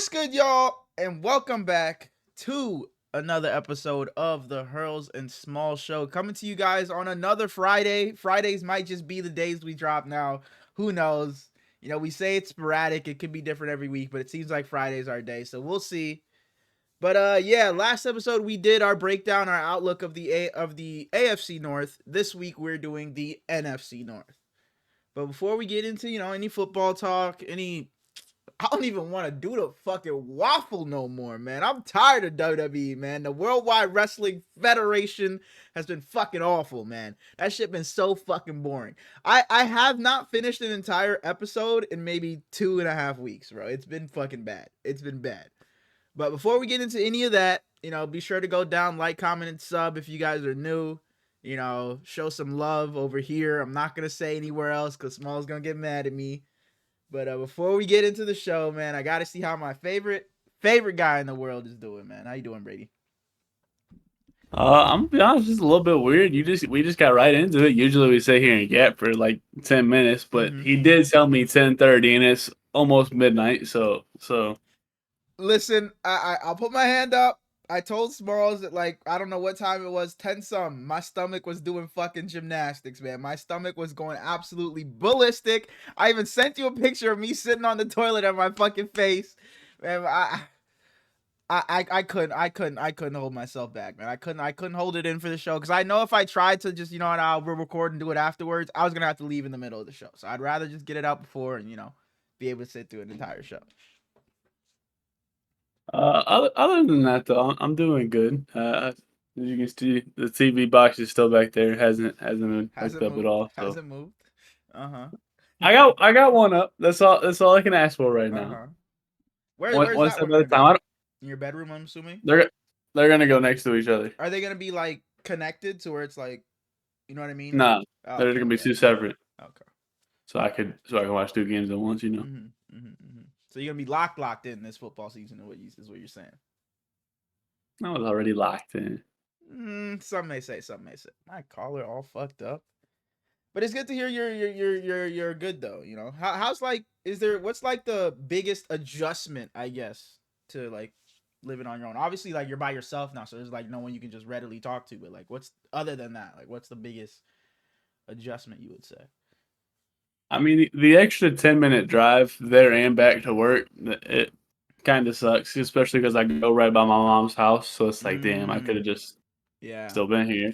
What's good, y'all? And welcome back to another episode of the Hurls and Small Show. Coming to you guys on another Friday. Fridays might just be the days we drop now. Who knows? You know, we say it's sporadic. It could be different every week, but it seems like Friday's our day. So we'll see. But yeah, last episode we did our breakdown, our outlook of the AFC North. This week we're doing the NFC North. But before we get into, any football talk, I don't even want to do the fucking waffle no more, man. I'm tired of WWE, man. The Worldwide Wrestling Federation has been fucking awful, man. That shit been so fucking boring. I have not finished an entire episode in maybe 2.5 weeks, bro. It's been fucking bad. It's been bad. But before we get into any of that, be sure to go down, like, comment, and sub if you guys are new. Show some love over here. I'm not going to say anywhere else because Small's going to get mad at me. But before we get into the show, man, I got to see how my favorite guy in the world is doing, man. How you doing, Brady? I'm gonna be honest, it's a little bit weird. We just got right into it. Usually we sit here and gap for like 10 minutes, but he did tell me 10:30 and it's almost midnight, so listen, I'll put my hand up. I told Smallz that, like, I don't know what time it was, 10-some. My stomach was doing fucking gymnastics, man. My stomach was going absolutely ballistic. I even sent you a picture of me sitting on the toilet on my fucking face. Man, I couldn't hold myself back, man. I couldn't hold it in for the show because I know if I tried to just, we'll record and do it afterwards, I was gonna have to leave in the middle of the show. So I'd rather just get it out before and, be able to sit through an entire show. other than that though, I'm doing good. As you can see, the TV box is still back there. Hasn't been hooked up at all. So. Hasn't moved. I got one up. That's all I can ask for right now. Where's one that step one at a time. in your bedroom, I'm assuming? They're gonna go next to each other. Are they gonna be like connected to where it's like, you know what I mean? Nah, they're gonna be two separate. Okay. So I can watch 2 games at once, So you're gonna be locked in this football season, is what you're saying? I was already locked in. Some may say. My collar all fucked up. But it's good to hear you're good though. How's like what's like the biggest adjustment, I guess, to like living on your own? Obviously, like, you're by yourself now, so there's like no one you can just readily talk to. But like, what's other than that? Like, what's the biggest adjustment you would say? I mean, the extra 10-minute drive there and back to work, it kind of sucks, especially because I go right by my mom's house. So it's like, damn, I could have just still been here.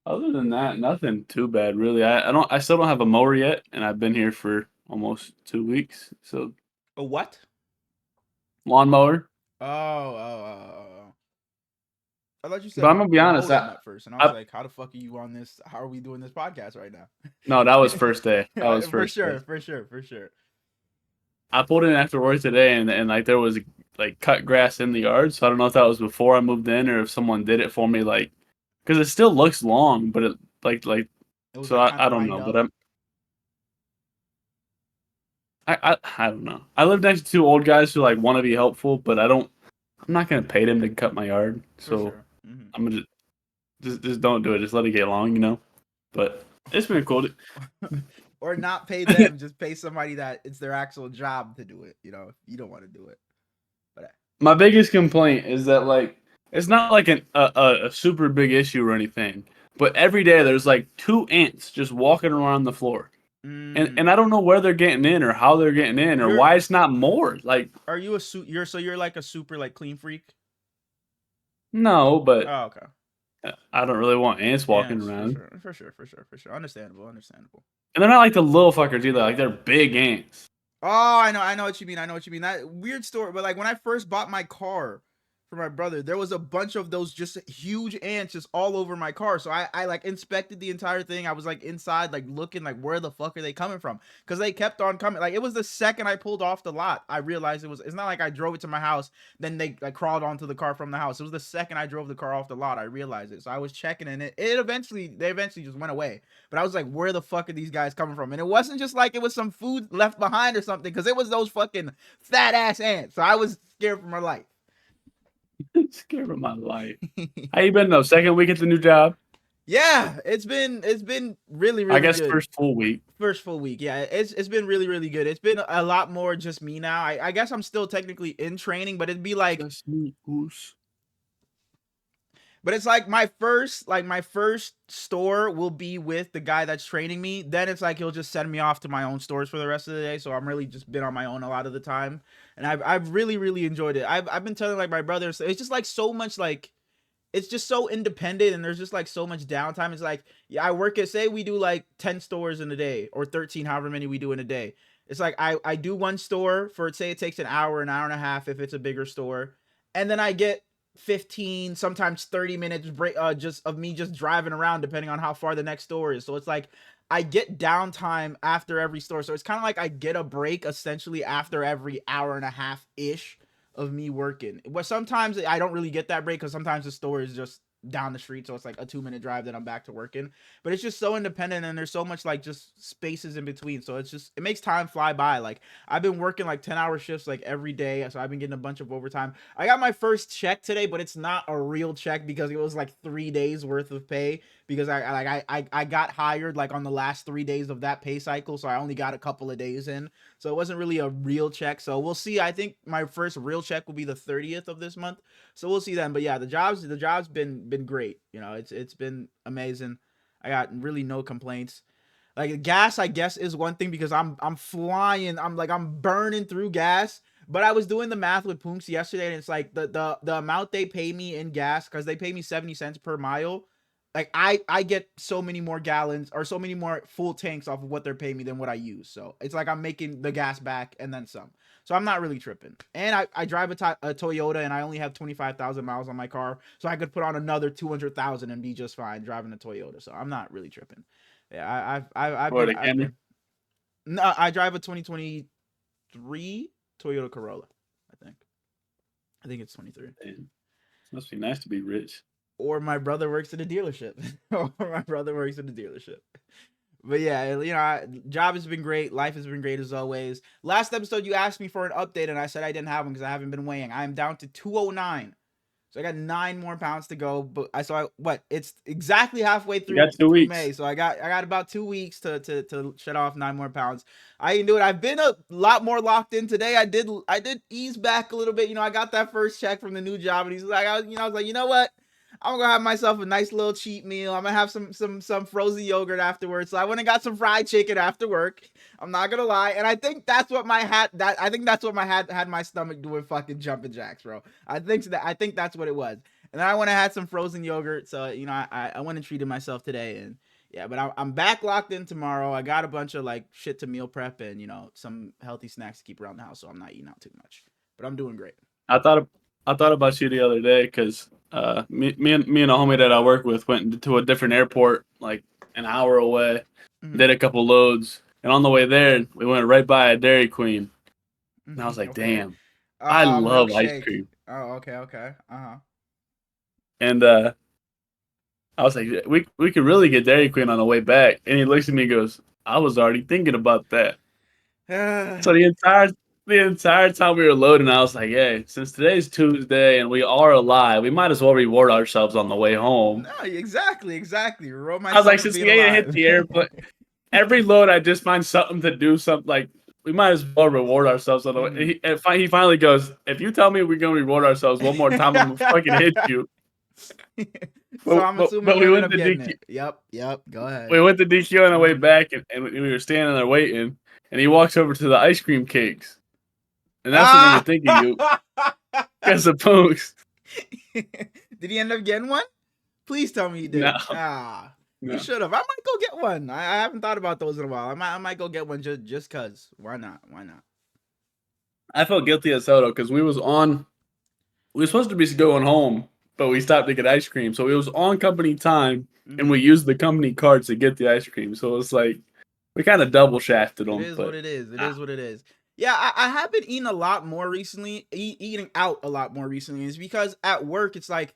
Other than that, nothing too bad, really. I still don't have a mower yet, and I've been here for almost 2 weeks. So a what? Lawnmower. Oh. I thought you said. But I'm gonna be honest. At first, and I was like, "How the fuck are you on this? How are we doing this podcast right now?" No, that was first day. That was for first sure, day. for sure. I pulled in after work today, and like there was like cut grass in the yard. So I don't know if that was before I moved in or if someone did it for me, like, because it still looks long, but it like so I don't know, but I don't know. I live next to 2 old guys who like want to be helpful, but I'm not gonna pay them to cut my yard. So I'm gonna just don't do it. Just let it get long, But it's been cool. Or not pay them, just pay somebody that it's their actual job to do it. If you don't want to do it. But my biggest complaint is that, like, it's not like a super big issue or anything, but every day there's like 2 ants just walking around the floor. And I don't know where they're getting in or how they're getting in or why it's not more. Like, are you you're like a super like clean freak? No, but okay. I don't really want ants walking around. For sure. Understandable. And they're not like the little fuckers either. Like, they're big ants. Oh, I know what you mean. That weird story. But like, when I first bought my car for my brother, there was a bunch of those just huge ants just all over my car. So I like inspected the entire thing. I was like inside, like looking like, where the fuck are they coming from? Because they kept on coming. Like, it was the second I pulled off the lot, I realized it's not like I drove it to my house, then they like crawled onto the car from the house. It was the second I drove the car off the lot I realized it. So I was checking, and they eventually just went away. But I was like, where the fuck are these guys coming from? And it wasn't just like it was some food left behind or something, because it was those fucking fat ass ants. So I was scared for my life. Scared of my life. How you been though? Second week at the new job? Yeah, it's been really I really guess good. first full week. First full week, yeah, it's been really really good. It's been a lot more just me now. I guess I'm still technically in training, but it'd be like, Sesame goose. but it's like my first store will be with the guy that's training me. Then it's like he'll just send me off to my own stores for the rest of the day. So I'm really just been on my own a lot of the time, and I've really really enjoyed it. I've been telling like my brother, so it's just like so much like it's just so independent, and there's just like so much downtime. It's like, yeah, I work at, say we do like 10 stores in a day or 13, however many we do in a day. It's like I do one store for, say it takes an hour and a half if it's a bigger store, and then I get 15, sometimes 30 minutes break, just of me just driving around depending on how far the next store is. So it's like I get downtime after every store. So it's kind of like I get a break essentially after every hour and a half ish of me working. But sometimes I don't really get that break because sometimes the store is just down the street, so it's like a 2 minute drive that I'm back to working. But it's just so independent, and there's so much like just spaces in between, so it's just, it makes time fly by. Like I've been working like 10-hour shifts like every day, so I've been getting a bunch of overtime. I got my first check today, but it's not a real check because it was like 3 days worth of pay, because I got hired like on the last 3 days of that pay cycle, so I only got a couple of days in, so it wasn't really a real check. So we'll see. I think my first real check will be the 30th of this month. So we'll see then. But yeah, the job's been great. You know, it's been amazing. I got really no complaints. Like gas, I guess, is one thing because I'm flying. I'm burning through gas. But I was doing the math with Punks yesterday, and it's like the amount they pay me in gas, because they pay me 70 cents per mile. Like I get so many more gallons or so many more full tanks off of what they're paying me than what I use. So it's like I'm making the gas back and then some. So I'm not really tripping. And I drive a Toyota, and I only have 25,000 miles on my car. So I could put on another 200,000 and be just fine driving a Toyota. So I'm not really tripping. Yeah, Or the Camry. no, I drive a 2023 Toyota Corolla, I think. I think it's 23. Man, must be nice to be rich. Or my brother works at a dealership. Or my brother works at a dealership. But yeah, job has been great. Life has been great as always. Last episode, you asked me for an update, and I said I didn't have one because I haven't been weighing. I am down to 209. So I got 9 more pounds to go. But it's exactly halfway You got through 2 weeks. May. So I got about 2 weeks to shed off 9 more pounds. I can do it. I've been a lot more locked in today. I did ease back a little bit. I got that first check from the new job, and he's like, I was like, you know what? I'm gonna have myself a nice little cheat meal. I'm gonna have some frozen yogurt afterwards. So I went and got some fried chicken after work. I'm not gonna lie, and I think that's what had my stomach doing fucking jumping jacks, bro. I think that's what it was. And then I went and had some frozen yogurt. So I went and treated myself today, and yeah. But I'm back locked in tomorrow. I got a bunch of like shit to meal prep, and some healthy snacks to keep around the house, so I'm not eating out too much. But I'm doing great. I thought I thought about you the other day because me and a homie that I work with went to a different airport like an hour away, Mhm. did a couple loads, and on the way there we went right by a Dairy Queen, and I was like, Okay. damn, I love ice Milkshake. cream, Oh, okay. Uh-huh. and I was like, we could really get Dairy Queen on the way back, and he looks at me and goes, I was already thinking about that. So the entire time we were loading, I was like, "Hey, since today's Tuesday and we are alive, we might as well reward ourselves on the way home." No, exactly. Reward I was like, myself for "Since being we ain't hit alive. the airport, every load I just find something to do. Something like we might as well reward ourselves on the way." Mhm. He finally goes, "If you tell me we're gonna reward ourselves one more time, I'm gonna fucking hit you." So I'm assuming But we we ended went up to getting DQ. it. Yep. Go We ahead. went to DQ on the way Mhm. back, and we were standing there waiting, and he walks over to the ice cream cakes, and that's what made me Ah! think of you because of Pokes. Did he end up getting one? Please tell me he No, did. Ah, he no. should have. I might go get one. I haven't thought about those in a while. I might go get one just cause. Why not? Why not? I felt guilty as hell though because we were supposed to be going home, but we stopped to get ice cream. So it was on company time, and Hmm. we used the company cards to get the ice cream. So it's like we kind of double shafted It them. is what But it is. It nah, is what it is. Yeah, I have been eating a lot more recently, eating out a lot more recently. It's because at work, it's like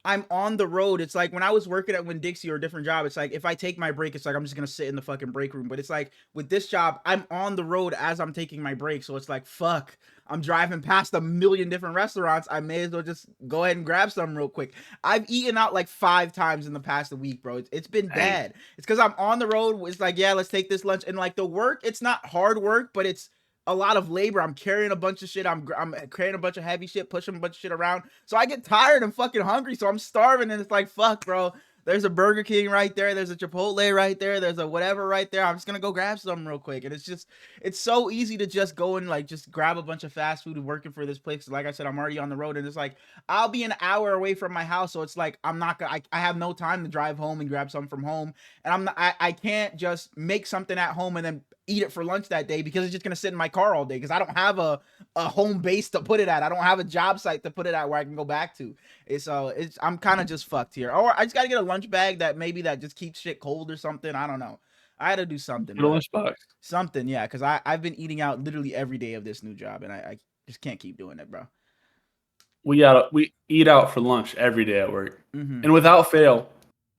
I'm on the road. It's like when I was working at Winn Dixie or a different job, it's like if I take my break, it's like I'm just gonna sit in the fucking break room. But it's like with this job, I'm on the road as I'm taking my break. So it's like, fuck. I'm driving past a million different restaurants. I may as well just go ahead and grab some real quick. I've eaten out like 5 times in the past week, bro. It's been bad. It's because I'm on the road. It's like, yeah, let's take this lunch. And like the work, it's not hard work, but it's a lot of labor. I'm carrying a bunch of shit. I'm carrying a bunch of heavy shit, pushing a bunch of shit around. So I get tired and fucking hungry. So I'm starving, and it's like, fuck, bro. There's a Burger King right there. There's a Chipotle right there. There's a whatever right there. I'm just gonna go grab some real quick. And it's so easy to just go and like just grab a bunch of fast food working for this place. Like I said, I'm already on the road, and it's like I'll be an hour away from my house, so it's like I'm not gonna. I have no time to drive home and grab something from home, and I can't just make something at home and then eat it for lunch that day because it's just gonna sit in my car all day because I don't have a home base to put it at. I don't have a job site to put it at where I can go back to. I'm kind of just fucked here. Or I just gotta get a lunch bag that just keeps shit cold or something. I don't know. I had to do something. Something, yeah, because I've been eating out literally every day of this new job, and I just can't keep doing it, bro. We eat out for lunch every day at work, and without fail,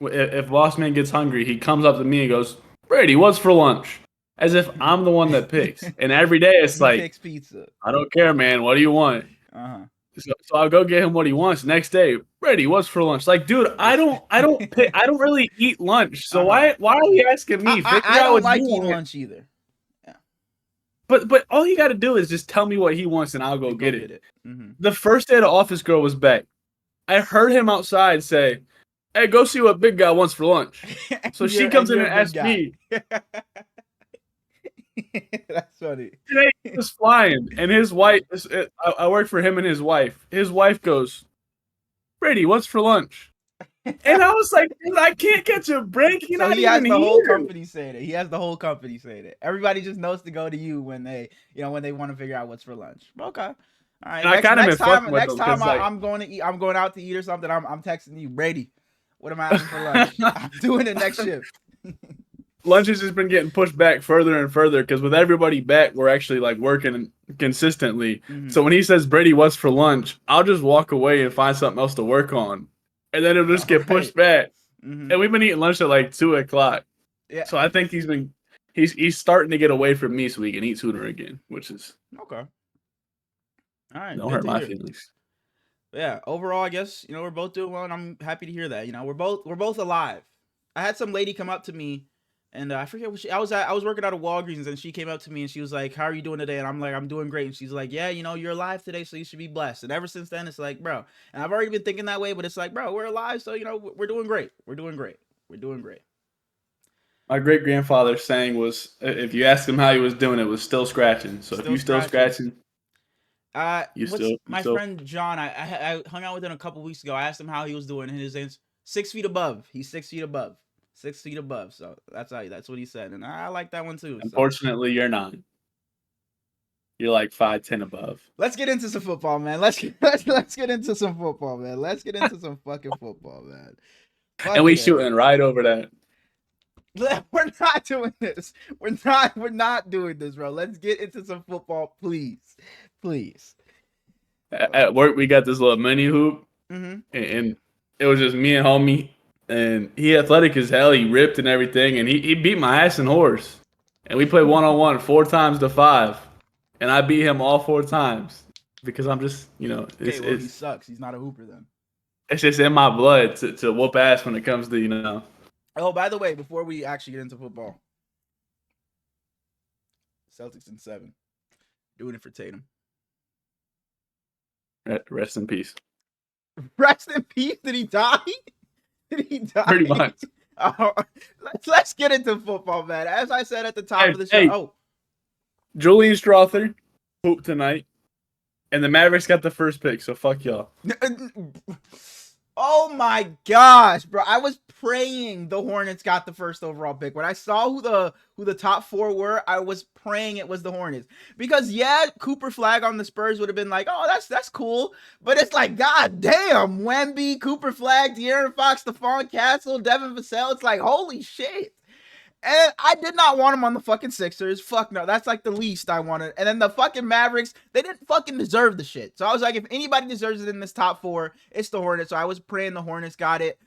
if boss man gets hungry, he comes up to me and goes, "Brady, what's for lunch?" As if I'm the one that picks. And every day it's like, picks pizza. I don't care, man. What do you want? So I'll go get him what he wants. Next day, Brady, what's for lunch? Like, dude, I don't pick, I don't really eat lunch. So why are you asking me? I don't like eating lunch either. Yeah. But all you got to do is just tell me what he wants and I'll go get it. The first day the office girl was back, I heard him outside say, "Hey, go see what big guy wants for lunch." So she comes in and asks me. That's funny. Today he was flying, and his wife. I work for him and his wife. His wife goes, "Brady, what's for lunch?" And I was like, "Dude, I can't catch a break." He has the whole company saying it. He has the whole company saying it. Everybody just knows to go to you when they want to figure out what's for lunch. Okay. All right. Next time I'm going to eat. I'm going out to eat or something. I'm texting you, Brady. What am I having for lunch? I'm doing it next shift. Lunch has just been getting pushed back further and further because with everybody back, we're actually like working consistently. So when he says, "Brady, what's for lunch?" I'll just walk away and find something else to work on, and then it'll just get pushed back. And we've been eating lunch at like 2:00. Yeah. So I think he's starting to get away from me so he can eat sooner again, which is okay. All right, don't hurt my feelings. Yeah. Overall, I guess we're both doing well, and I'm happy to hear that. We're both alive. I had some lady come up to me. And I forget what I was working out of Walgreens, and she came up to me and she was like, "How are you doing today?" And I'm like, "I'm doing great." And she's like, "Yeah, you're alive today, so you should be blessed." And ever since then, it's like, bro, and I've already been thinking that way, but it's like, bro, we're alive, so we're doing great. We're doing great. We're doing great. My great grandfather's saying was, if you ask him how he was doing, it was still scratching. So if you still scratching, my friend John, I hung out with him a couple weeks ago. I asked him how he was doing, and his name's 6 feet above. He's 6 feet above. 6 feet above, so that's what he said, and I like that one too. Unfortunately, you're not. You're like 5'10" above. Let's get into some football, man. Let's get into some football, man. Let's get into some fucking football, man. And we shooting right over that. We're not doing this. We're not doing this, bro. Let's get into some football, please. At work, we got this little mini hoop, and it was just me and homie. And he athletic as hell. He ripped and everything. And he beat my ass in horse. And we played 1-on-1 4 times to 5. And I beat him all 4 times. Because I'm just, he sucks. He's not a hooper then. It's just in my blood to whoop ass when it comes to, Oh, by the way, before we actually get into football. Celtics in 7. Doing it for Tatum. Rest in peace. Rest in peace? Did he die? Did he die? Pretty much. Let's get into football, man. As I said at the top of the show. Julian Strother hooped tonight, and the Mavericks got the first pick, so fuck y'all. Oh my gosh, bro. I was praying the Hornets got the first overall pick. When I saw who the top 4 were, I was praying it was the Hornets. Because yeah, Cooper Flag on the Spurs would have been like, "Oh, that's cool." But it's like, god damn, Wemby, Cooper Flag, De'Aaron Fox, Stephon Castle, Devin Vassell. It's like, holy shit. And I did not want him on the fucking Sixers. Fuck no. That's like the least I wanted. And then the fucking Mavericks, they didn't fucking deserve the shit. So I was like, if anybody deserves it in this top 4, it's the Hornets. So I was praying the Hornets got it.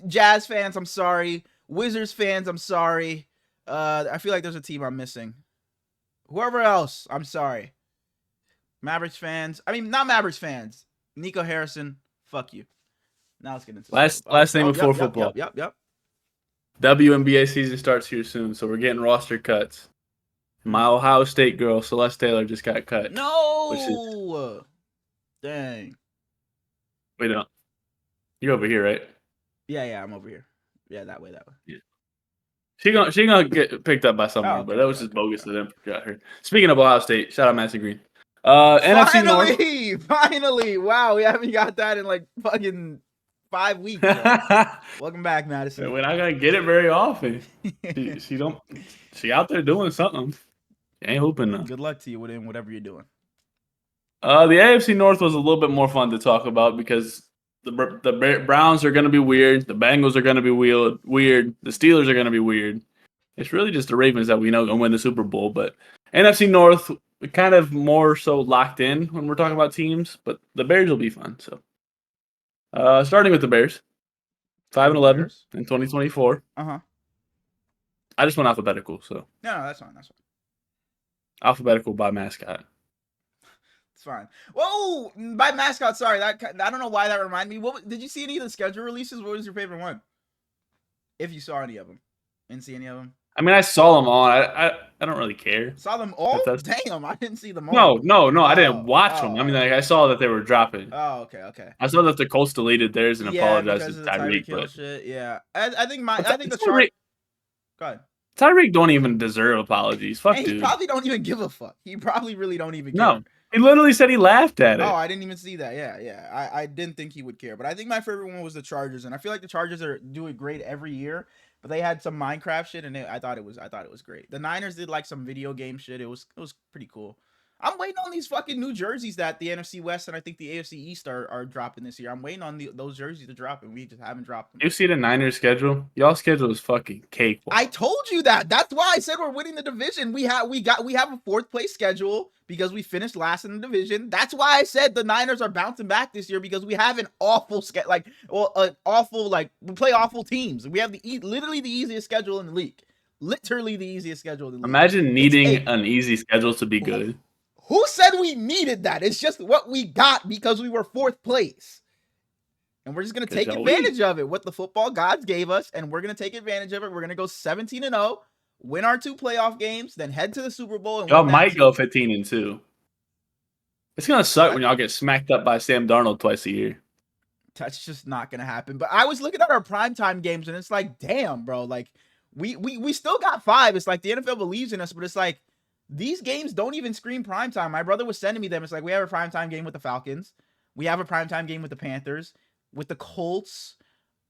Jazz fans, I'm sorry. Wizards fans, I'm sorry. I feel like there's a team I'm missing. Whoever else, I'm sorry. Mavericks fans. I mean, not Mavericks fans. Nico Harrison, fuck you. Now let's get into last thing before football. Yep. WNBA season starts here soon, so we're getting roster cuts. My Ohio State girl, Celeste Taylor, just got cut. No! Dang. Wait, no. You're over here, right? Yeah, I'm over here. Yeah, that way. Yeah. She gonna get picked up by someone, but that was just bogus to them. Got her. Speaking of Ohio State, shout out Massey Green. NFC North. Finally! Wow, we haven't got that in like fucking 5 weeks. Welcome back, Madison. We're not gonna get it very often. She out there doing something. She ain't hooping though. Good luck to you in whatever you're doing. The AFC North was a little bit more fun to talk about because the Browns are going to be weird. The Bengals are going to be weird. The Steelers are going to be weird. It's really just the Ravens that we know going to win the Super Bowl. But NFC North, kind of more so locked in when we're talking about teams. But the Bears will be fun. So, starting with the Bears, 5-11 in 2024. I just went alphabetical. So no, that's fine. Alphabetical by mascot. It's fine. Whoa, by mascot. Sorry, I don't know why that reminded me. What did you see any of the schedule releases? What was your favorite one? If you saw any of them, didn't see any of them. I mean, I saw them all. I don't really care. Saw them all? Damn, I didn't see them all. No, I didn't watch them. I mean, like, I saw that they were dropping. Oh, okay. I saw that the Colts deleted theirs and apologized to Tyreek. But shit. Yeah, I think the Chargers. Go ahead. Tyreek don't even deserve apologies. Fuck, dude. He probably don't even give a fuck. He probably really don't even care. No, he literally said he laughed at it. Oh, I didn't even see that. Yeah. I didn't think he would care. But I think my favorite one was the Chargers, and I feel like the Chargers are doing great every year. But they had some Minecraft shit, and I thought it was great. The Niners did like some video game shit. It was pretty cool. I'm waiting on these fucking new jerseys that the NFC West and I think the AFC East are dropping this year. I'm waiting on those jerseys to drop, and we just haven't dropped them. You see the Niners schedule? Y'all schedule is fucking cake. I told you that. That's why I said we're winning the division. We have a fourth place schedule because we finished last in the division. That's why I said the Niners are bouncing back this year because we have an awful we play awful teams. We have literally the easiest schedule in the league. Literally the easiest schedule in the league. Imagine needing an easy schedule to be good. Who said we needed that? It's just what we got because we were fourth place. And we're just going to take advantage of it. What the football gods gave us, and we're going to take advantage of it. We're going to go 17-0, win our 2 playoff games, then head to the Super Bowl. And y'all might go 15-2. It's going to suck when y'all get smacked up by Sam Darnold twice a year. That's just not going to happen. But I was looking at our primetime games, and it's like, damn, bro. Like, we still got 5. It's like the NFL believes in us, but it's like, these games don't even scream primetime. My brother was sending me them. It's like, we have a primetime game with the Falcons. We have a primetime game with the Panthers, with the Colts.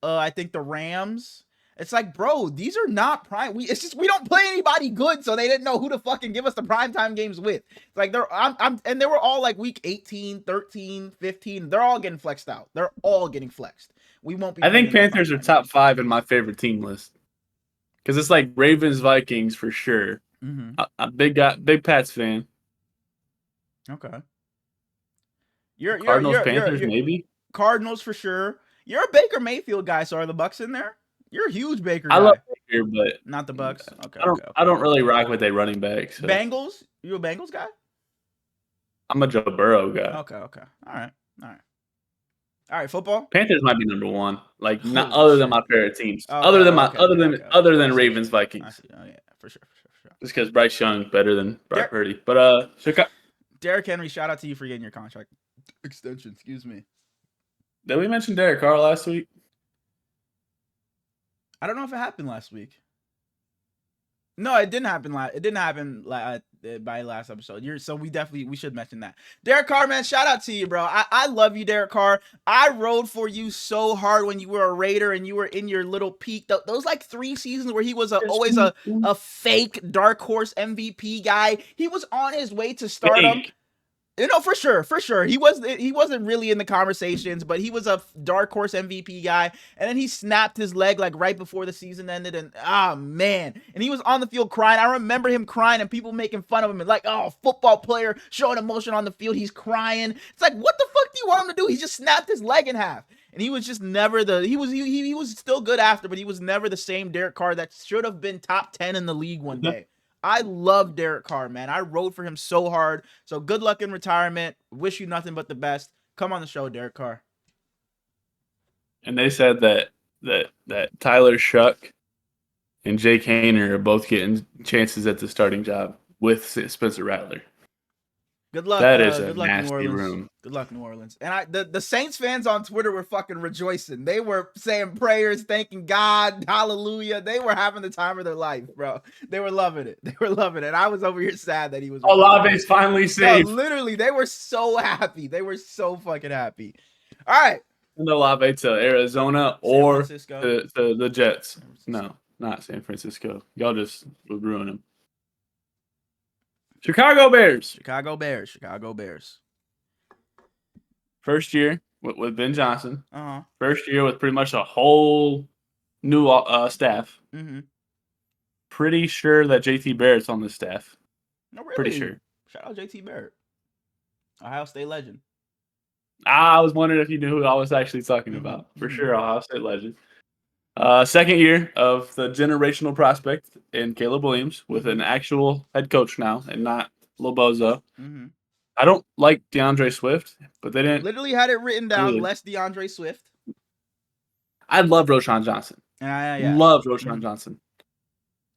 I think the Rams. It's like, bro, these are not prime. We don't play anybody good, so they didn't know who to fucking give us the primetime games with. It's like and they were all like week 18, 13, 15. They're all getting flexed out. They're all getting flexed. We won't be. I think Panthers are top 5 in my favorite team list. Because it's like Ravens, Vikings for sure. Mm-hmm. I'm big Pats fan. Okay. Cardinals, Panthers, maybe. Cardinals for sure. You're a Baker Mayfield guy, so are the Bucks in there? You're a huge Baker guy. I love Baker, but not the Bucks. Okay. I don't really rock with their running backs. So. Bengals? You a Bengals guy? I'm a Joe Burrow guy. Okay. All right. Football. Panthers might be number 1. Like not other than my favorite teams. Okay, other than Ravens, Vikings. Oh yeah, for sure. Just because Bryce Young's better than Brock Purdy. But Derrick Henry, shout out to you for getting your contract extension. Excuse me. Did we mention Derek Carr last week? I don't know if it happened last week. No, it didn't happen. By last episode. So we should mention that. Derek Carr, man, shout out to you, bro. I love you, Derek Carr. I rode for you so hard when you were a Raider and you were in your little peak. Those like 3 seasons where he was always a fake dark horse MVP guy. He was on his way to stardom. You know, for sure. He wasn't really in the conversations, but he was a dark horse MVP guy. And then he snapped his leg like right before the season ended. And man. And he was on the field crying. I remember him crying and people making fun of him and like, oh, football player showing emotion on the field. He's crying. It's like, what the fuck do you want him to do? He just snapped his leg in half. And he was just never he was still good after, but he was never the same Derek Carr that should have been top 10 in the league one day. I love Derek Carr, man. I rode for him so hard. So good luck in retirement. Wish you nothing but the best. Come on the show, Derek Carr. And they said that Tyler Shuck and Jake Hayner are both getting chances at the starting job with Spencer Rattler. Good luck. That is a good luck, New nasty Orleans. room. Good luck, New Orleans. And the Saints fans on Twitter were fucking rejoicing. They were saying prayers, thanking God, hallelujah. They were having the time of their life, bro. They were loving it. They were loving it. I was over here sad that he was. Olave's finally safe. No, literally, they were so happy. They were so fucking happy. All right. And Olave to Arizona or to the Jets. No, not San Francisco. Y'all just would ruin him. Chicago Bears. Chicago Bears. Chicago Bears. First year with Ben Johnson. Uh-huh. First year with pretty much a whole new staff. Mm-hmm. Pretty sure that JT Barrett's on the staff. No, really? Pretty sure. Shout out JT Barrett. Ohio State legend. I was wondering if you knew who I was actually talking about. For sure, Ohio State legend. Second year of the generational prospect in Caleb Williams with an actual head coach now and not Lobozo. Mm-hmm. I don't like DeAndre Swift, but they didn't. Literally had it written down, less DeAndre Swift. I love Roschon Johnson. Yeah. Love Roschon Johnson.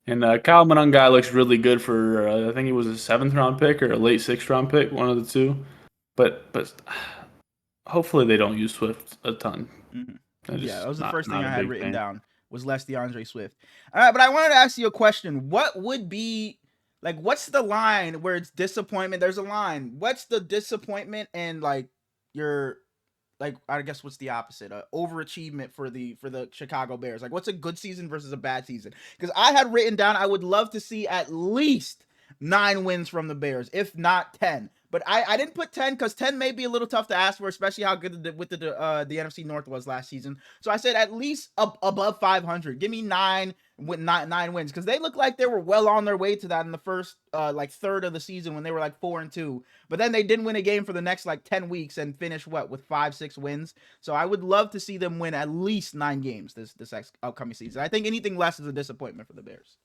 And Kyle Monangai looks really good for, I think he was a 7th-round pick or a late 6th-round pick, one of the two. But hopefully they don't use Swift a ton. Mm-hmm. Yeah, that was the first thing I had written down was less DeAndre Swift. All right, but I wanted to ask you a question. What would be, like, what's the line where it's disappointment? There's a line. What's the disappointment and, like, your, like, I guess what's the opposite? Overachievement for the Chicago Bears. Like, what's a good season versus a bad season? Because I had written down I would love to see at least 9 wins from the Bears, if not 10. But I didn't put 10 because 10 may be a little tough to ask for, especially how good the NFC North was last season. So I said at least above 500. Give me 9 wins because they look like they were well on their way to that in the first like third of the season when they were like 4-2. But then they didn't win a game for the next like 10 weeks and finish with 5-6 wins. So I would love to see them win at least 9 games this upcoming season. I think anything less is a disappointment for the Bears.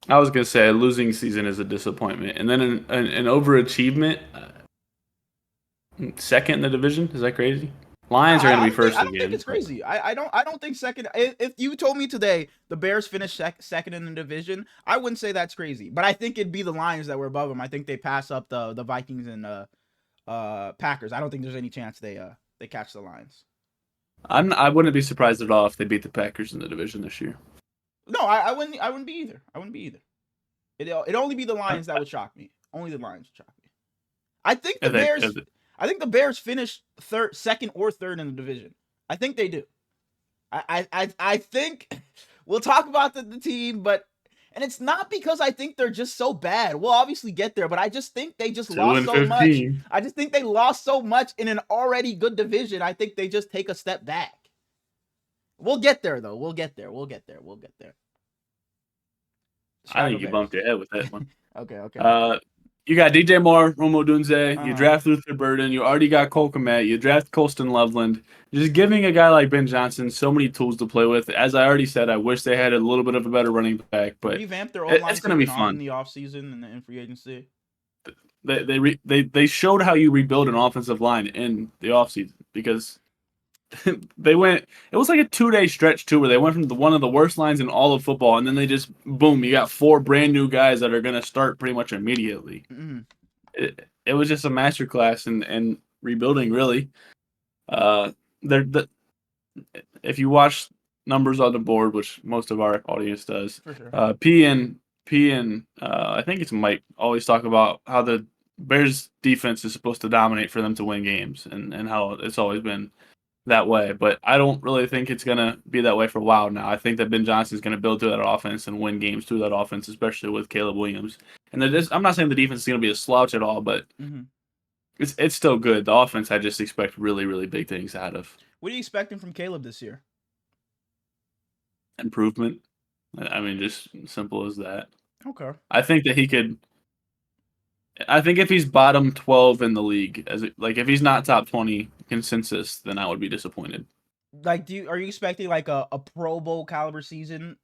I was going to say a losing season is a disappointment. And then an overachievement, second in the division. Is that crazy? Lions are going to be first again. I don't think it's crazy. I don't think second. If you told me today the Bears finished second in the division, I wouldn't say that's crazy. But I think it'd be the Lions that were above them. I think they pass up the Vikings and Packers. I don't think there's any chance they catch the Lions. I wouldn't be surprised at all if they beat the Packers in the division this year. No, I wouldn't be either. I wouldn't be either. It'd only be the Lions that would shock me. Only the Lions would shock me. I think the Bears finish second or third in the division. I think they do. I think we'll talk about the team, and it's not because I think they're just so bad. We'll obviously get there, but I just think they just lost so much. I just think they lost so much in an already good division. I think they just take a step back. We'll get there, though. We'll get there. I think you bumped your head with that one. Okay. You got DJ Moore, Romo Dunze. You draft Luther Burden. You already got Cole Kmet. You draft Colston Loveland. Just giving a guy like Ben Johnson so many tools to play with. As I already said, I wish they had a little bit of a better running back, but revamp their old line. It's going to be fun in the offseason and in free agency. They showed how you rebuild an offensive line in the offseason because they went. It was like a 2-day stretch too, where they went from one of the worst lines in all of football, and then they just boom. You got 4 brand new guys that are going to start pretty much immediately. Mm-hmm. It was just a masterclass in rebuilding, really. If you watch numbers on the board, which most of our audience does, for sure. P and I think it's Mike always talk about how the Bears defense is supposed to dominate for them to win games, and how it's always been that way, but I don't really think it's going to be that way for a while now. I think that Ben Johnson is going to build through that offense and win games through that offense, especially with Caleb Williams. And I'm not saying the defense is going to be a slouch at all, but it's still good. The offense, I just expect really, really big things out of. What are you expecting from Caleb this year? Improvement. I mean, just simple as that. Okay. I think that he could. I think if he's bottom 12 in the league, if he's not top 20 consensus, then I would be disappointed. Like, are you expecting like a Pro Bowl caliber season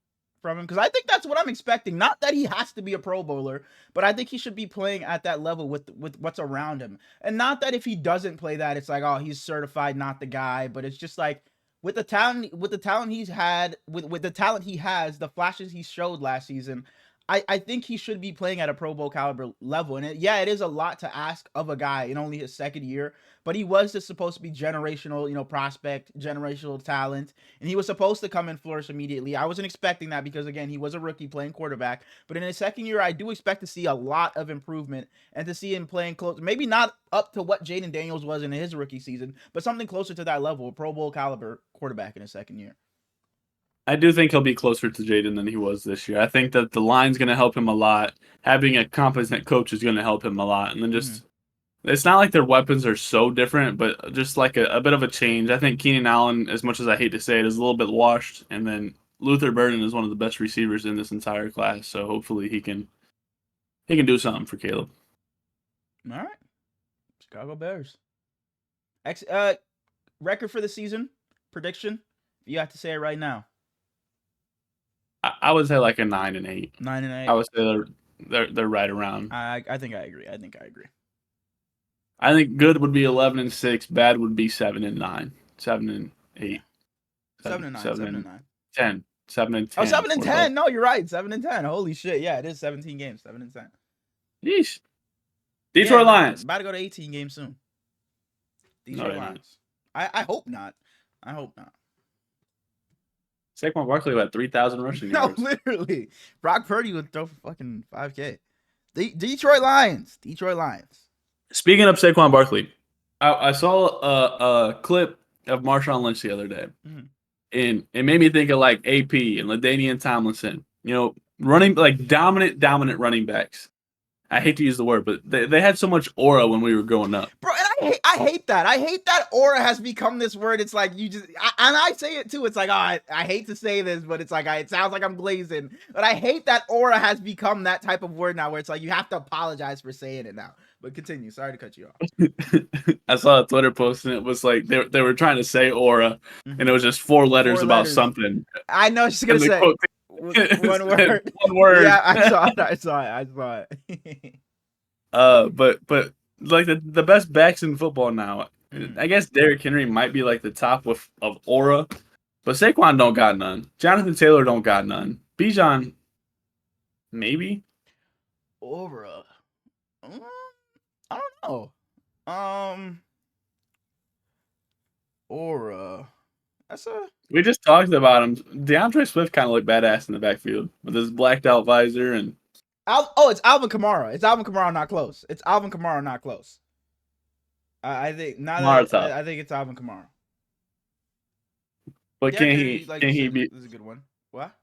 from him, because I think that's what I'm expecting. Not that he has to be a Pro Bowler, but I think he should be playing at that level with what's around him. And not that if he doesn't play that, it's like, oh, he's certified not the guy. But it's just like with the talent he's had, with the talent he has, the flashes he showed last season, I think he should be playing at a Pro Bowl caliber level. And it is a lot to ask of a guy in only his second year, but he was just supposed to be generational, prospect, generational talent. And he was supposed to come and flourish immediately. I wasn't expecting that because, again, he was a rookie playing quarterback. But in his second year, I do expect to see a lot of improvement and to see him playing close. Maybe not up to what Jaden Daniels was in his rookie season, but something closer to that level, a Pro Bowl caliber quarterback in his second year. I do think he'll be closer to Jaden than he was this year. I think that the line's going to help him a lot. Having a competent coach is going to help him a lot. And then it's not like their weapons are so different, but just like a bit of a change. I think Keenan Allen, as much as I hate to say it, is a little bit washed. And then Luther Burden is one of the best receivers in this entire class. So hopefully he can do something for Caleb. All right. Chicago Bears. Record for the season, prediction. You have to say it right now. I would say like a 9-8. 9-8. I would say they're right around. I think I agree. I think good would be 11-6. Bad would be 7-9. 7-8. 7-9. 7-9. 10. 7-10. Oh, 7-10. No, you're right. 7-10. Holy shit. Yeah, it is 17 games. 7-10. Yeesh. Detroit Lions. About to go to 18 games soon. Detroit Lions. I hope not. Saquon Barkley had 3,000 rushing yards. No, literally. Brock Purdy would throw for fucking 5K. Detroit Lions. Speaking of Saquon Barkley, I saw a clip of Marshawn Lynch the other day, and it made me think of like AP and LaDainian Tomlinson. Running like dominant running backs. I hate to use the word, but they had so much aura when we were growing up. Bro, and I hate that. I hate that aura has become this word. It's like you just, and I say it too. It's like, I hate to say this, but it's like, it sounds like I'm glazing. But I hate that aura has become that type of word now where it's like you have to apologize for saying it now. But continue. Sorry to cut you off. I saw a Twitter post and it was like they were trying to say aura, and it was just four letters about something. I know she's going to say. One word. One word. Yeah, I saw it. But like the best backs in football now, I guess Derrick Henry might be like the top of aura, but Saquon don't got none. Jonathan Taylor don't got none. Bijan, maybe. Aura. I don't know. Aura. We just talked about him. DeAndre Swift kind of looked badass in the backfield with his blacked out visor and. It's Alvin Kamara. It's Alvin Kamara, not close. I think I think it's Alvin Kamara. But yeah, can he be? This is a good one. What?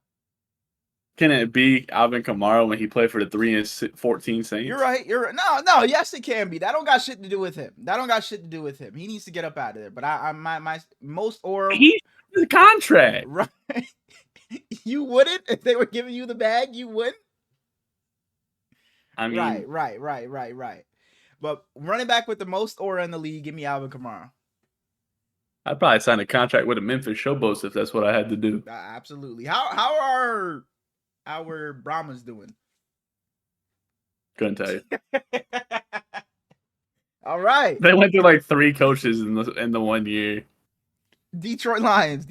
Can it be Alvin Kamara when he played for the 3-14 Saints? You're right. No. Yes, it can be. That don't got shit to do with him. He needs to get up out of there. But my most aura. He's the contract. Right. You wouldn't if they were giving you the bag. You wouldn't. I mean, right. But running back with the most aura in the league, give me Alvin Kamara. I'd probably sign a contract with the Memphis Showboats if that's what I had to do. Absolutely. How are our Brahmas doing? Couldn't tell you. All right. They went through like 3 coaches in the 1 year. Detroit Lions.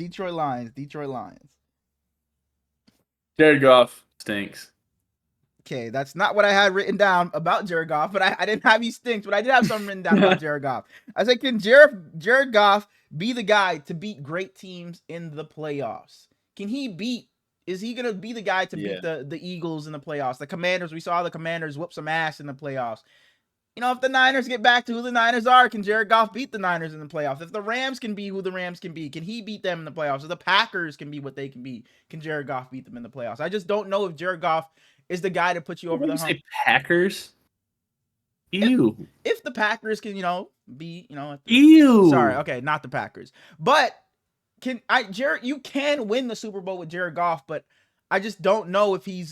Jared Goff stinks. Okay, that's not what I had written down about Jared Goff, but I didn't have he stinks, but I did have something written down about Jared Goff. I said, can Jared Goff be the guy to beat great teams in the playoffs? Is he going to be the guy to beat the Eagles in the playoffs? The Commanders, we saw the Commanders whoop some ass in the playoffs. If the Niners get back to who the Niners are, can Jared Goff beat the Niners in the playoffs? If the Rams can be who the Rams can be, can he beat them in the playoffs? If the Packers can be what they can be, can Jared Goff beat them in the playoffs? I just don't know if Jared Goff is the guy to put you over the hump. Say Packers? Ew. If the Packers can, be, Ew. Sorry, okay, not the Packers. But you can win the Super Bowl with Jared Goff, but I just don't know if he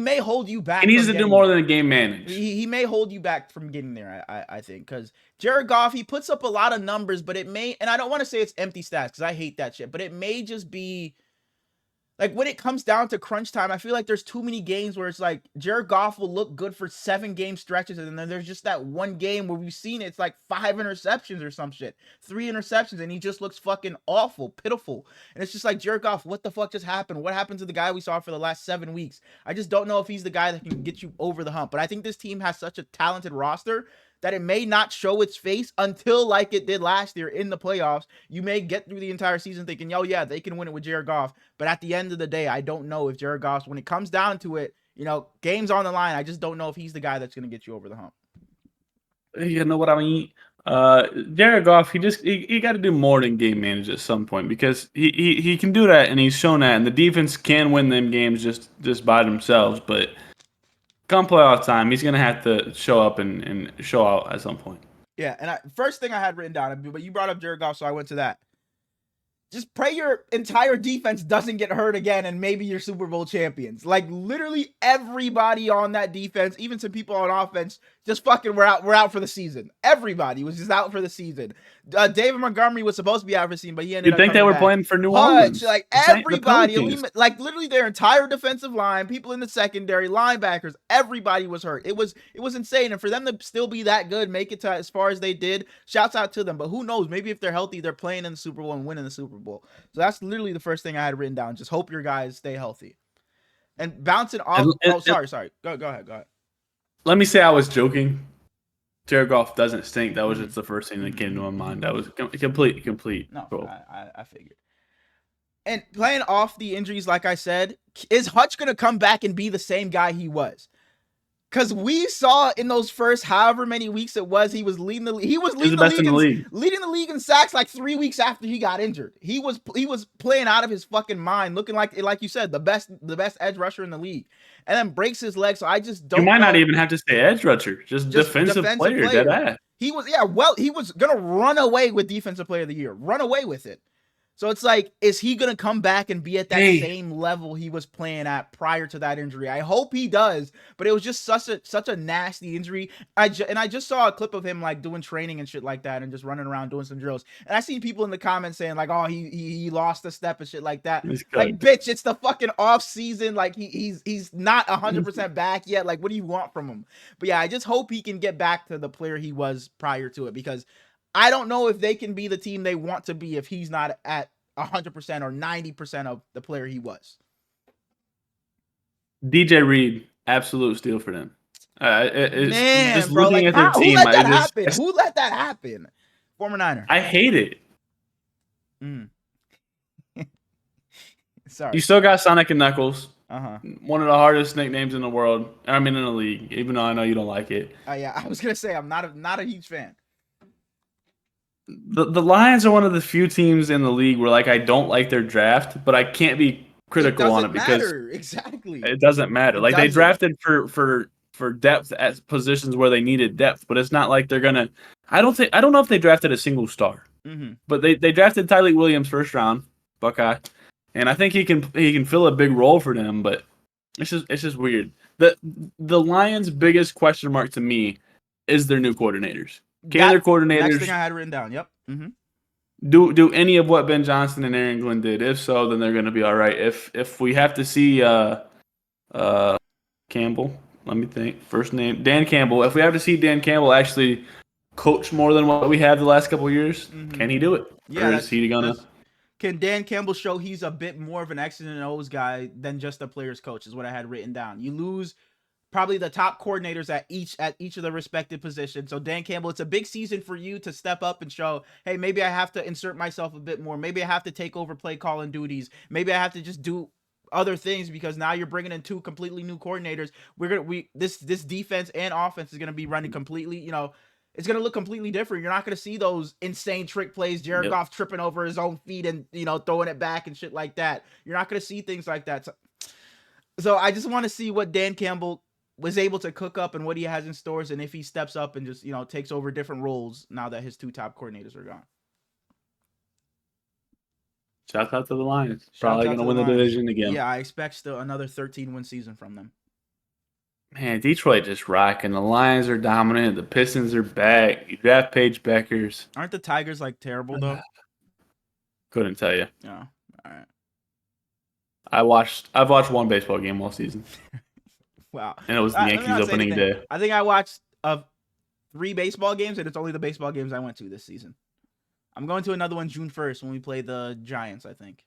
may hold you back. He needs to do more than a game manage. He may hold you back from getting there, I think, because Jared Goff, he puts up a lot of numbers, but it may, and I don't want to say it's empty stats because I hate that shit, but it may just be Like when it comes down to crunch time, I feel like there's too many games where it's like Jared Goff will look good for 7 game stretches, and then there's just that one game where we've seen it's like 5 interceptions or some shit, 3 interceptions, and he just looks fucking awful, pitiful. And it's just like, Jared Goff, what the fuck just happened? What happened to the guy we saw for the last 7 weeks? I just don't know if he's the guy that can get you over the hump. But I think this team has such a talented roster that it may not show its face until, like it did last year in the playoffs. You may get through the entire season thinking, yo, yeah, they can win it with Jared Goff. But at the end of the day, I don't know if Jared Goff, when it comes down to it, games on the line, I just don't know if he's the guy that's going to get you over the hump. You know what I mean? Jared Goff, he got to do more than game manage at some point, because he can do that, and he's shown that, and the defense can win them games just by themselves. But come playoff time, he's gonna have to show up and show out at some point. Yeah, and first thing I had written down, but you brought up Jared Goff, so I went to that. Just pray your entire defense doesn't get hurt again, and maybe you're Super Bowl champions. Like literally everybody on that defense, even some people on offense, just fucking we're out for the season. Everybody was just out for the season. David Montgomery was supposed to be out for the season, but he ended up You think they were back. playing for New Orleans? Like everybody, like literally their entire defensive line, people in the secondary, linebackers, everybody was hurt. It was insane, and for them to still be that good, make it to as far as they did, shouts out to them. But who knows? Maybe if they're healthy, they're playing in the Super Bowl and winning the Super Bowl. So that's literally the first thing I had written down. Just hope your guys stay healthy. And bouncing off. Sorry. Go ahead. Let me say I was joking. Jared Goff doesn't stink. That was just the first thing that came to my mind. That was complete. No, cool. I figured. And playing off the injuries, like I said, is Hutch going to come back and be the same guy he was? Because we saw in those first however many weeks it was, he was leading the league. He was leading the league in sacks like 3 weeks after he got injured. He was playing out of his fucking mind, looking like you said, the best edge rusher in the league, and then breaks his leg. So I just don't. You might not even have to say edge rusher, just defensive player. Dead. He was he was gonna run away with defensive player of the year, run away with it. So it's like, is he going to come back and be at that same level he was playing at prior to that injury? I hope he does, but it was just such a nasty injury. I just saw a clip of him like doing training and shit like that and just running around doing some drills. And I seen people in the comments saying like, oh, he lost a step and shit like that. Like, bitch, it's the fucking off season. Like he's not 100% back yet. Like, what do you want from him? But yeah, I just hope he can get back to the player he was prior to it, because I don't know if they can be the team they want to be if he's not at 100% or 90% of the player he was. DJ Reed, absolute steal for them. Man, bro, like, who let that happen? Who let that happen? Former Niner. I hate it. Sorry. You still got Sonic and Knuckles. Uh-huh. One of the hardest nicknames in the world. I mean, in the league, even though I know you don't like it. Yeah, I was gonna say I'm not a huge fan. The Lions are one of the few teams in the league where like I don't like their draft, but I can't be critical on it because it doesn't matter. Like they drafted for depth at positions where they needed depth, but it's not like they're gonna. I don't know if they drafted a single star, but they drafted Tyleik Williams first round, Buckeye, and I think he can fill a big role for them. But it's just weird. The Lions' biggest question mark to me is their new coordinators. Can their coordinators? Next thing I had written down. Yep. Do any of what Ben Johnson and Aaron Glenn did? If so, then they're going to be all right. If we have to see Campbell, let me think. First name Dan Campbell. If we have to see Dan Campbell actually coach more than what we have the last couple of years, can he do it? Yeah. Or is he gonna? Can Dan Campbell show he's a bit more of an X's and O's guy than just a player's coach? Is what I had written down. You lose probably the top coordinators at each of the respective positions. So Dan Campbell, it's a big season for you to step up and show, hey, maybe I have to insert myself a bit more. Maybe I have to take over play calling duties. Maybe I have to just do other things, because now you're bringing in 2 completely new coordinators. This defense and offense is going to be running completely, it's going to look completely different. You're not going to see those insane trick plays, Jared Goff tripping over his own feet and, throwing it back and shit like that. You're not going to see things like that. So I just want to see what Dan Campbell was able to cook up and what he has in stores, and if he steps up and just, takes over different roles now that his 2 top coordinators are gone. Shout out to the Lions. Probably going to win the division again. Yeah, I expect still another 13-win season from them. Man, Detroit just rocking. The Lions are dominant. The Pistons are back. You draft Paige Beckers. Aren't the Tigers like terrible though? Couldn't tell you. Yeah. All right. I've watched one baseball game all season, Wow. and it was the Let me Yankees not say opening anything. day. I think I watched 3 baseball games, and it's only the baseball games I went to this season. I'm going to another one June 1st when we play the Giants, I think.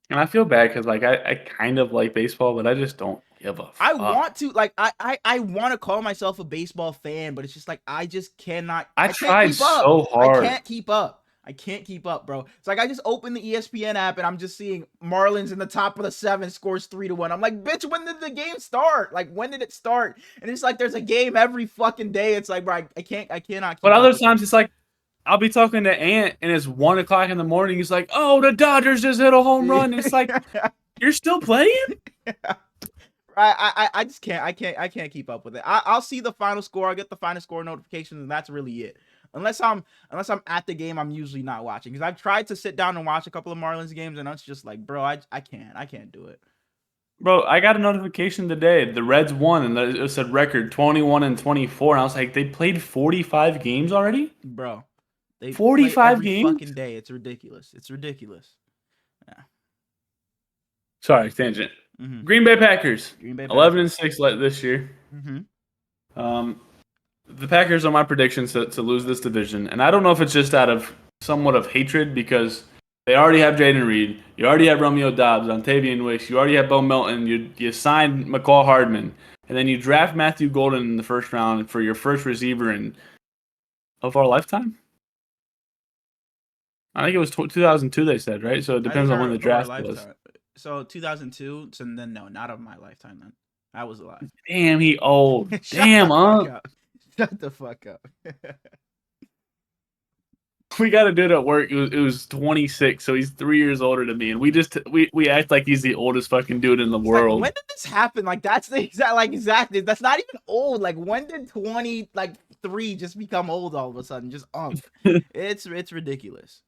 And I feel bad because like I kind of like baseball, but I just don't give a I fuck. want to like I want to call myself a baseball fan, but it's just like I just cannot. I I can't tried keep up. so I hard. can't keep up. I can't keep up, bro. It's like I just opened the ESPN app and I'm just seeing Marlins in the top of the 7 scores 3-1. I'm like, bitch, when did the game start? Like, when did it start? And it's like there's a game every fucking day. It's like, bro, I cannot But keep up other with it. times it's like I'll be talking to Ant and it's 1 o'clock in the morning. He's like, "Oh, the Dodgers just hit a home run." And it's like, you're still playing? I just can't I can't keep up with it. I'll see the final score. I get the final score notifications, and that's really it. Unless I'm at the game, I'm usually not watching because I've tried to sit down and watch a couple of Marlins games, and it's just like, bro, I can't do it. Bro, I got a notification today. The Reds won, and it said record 21-24. And I was like, they played 45 games already? Bro, they play 45 every games? fucking day. It's ridiculous. It's ridiculous. Yeah. Sorry, tangent. Mm-hmm. Green Bay Packers. Green Bay 11-6 this year. Mm-hmm. The Packers are my predictions to lose this division, and I don't know if it's just out of somewhat of hatred because they already have Jaden Reed, you already have Romeo Dobbs, Ontavian Wicks, you already have Bo Melton, you signed McCall Hardman, and then you draft Matthew Golden in the first round for your first receiver of our lifetime. I think it was 2002. They said, right? So it depends on when the draft was. So 2002. So then no, not of my lifetime. Then I was alive. Damn, he old. Shut Damn, the fuck up. Shut the fuck up. We got a dude at work. It was 26, so he's 3 years older than me, and we act like he's the oldest fucking dude in the world. Like, when did this happen? Like that's the exactly. That's not even old. Like when did 23 just become old all of a sudden? Just it's ridiculous.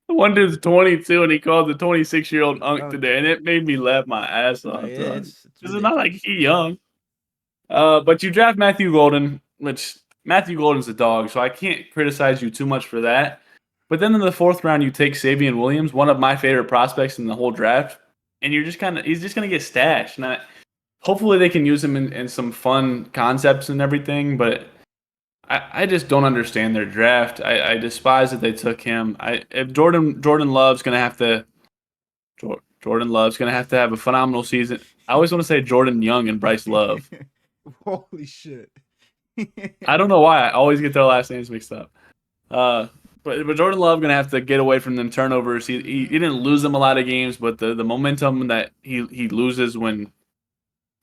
One dude's 22 and he called the 26-year-old unk today, and it made me laugh my ass off. It's not like he young. But you draft Matthew Golden, which Matthew Golden's a dog, so I can't criticize you too much for that. But then in the 4th round, you take Savion Williams, one of my favorite prospects in the whole draft, and he's just going to get stashed. And hopefully they can use him in some fun concepts and everything, but I just don't understand their draft. I despise that they took him. If Jordan Love's going to have to Jordan Love's going to have a phenomenal season. I always want to say Jordan Young and Bryce Love. Holy shit. I don't know why I always get their last names mixed up. But Jordan Love going to have to get away from them turnovers. He didn't lose them a lot of games, but the momentum that he loses when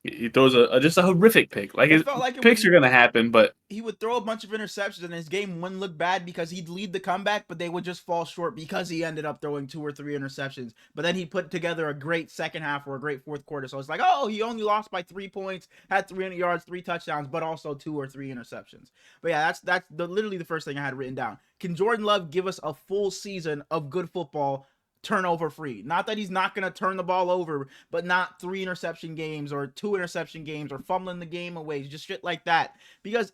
he throws just a horrific pick. Like his picks are going to happen, but he would throw a bunch of interceptions and his game wouldn't look bad because he'd lead the comeback, but they would just fall short because he ended up throwing 2 or 3 interceptions. But then he put together a great second half or a great 4th quarter. So it's like, oh, he only lost by 3 points, had 300 yards, 3 touchdowns, but also 2 or 3 interceptions. But yeah, that's literally the first thing I had written down. Can Jordan Love give us a full season of good football turnover free? Not that he's not going to turn the ball over, but not 3 interception games or 2 interception games or fumbling the game away, just shit like that. Because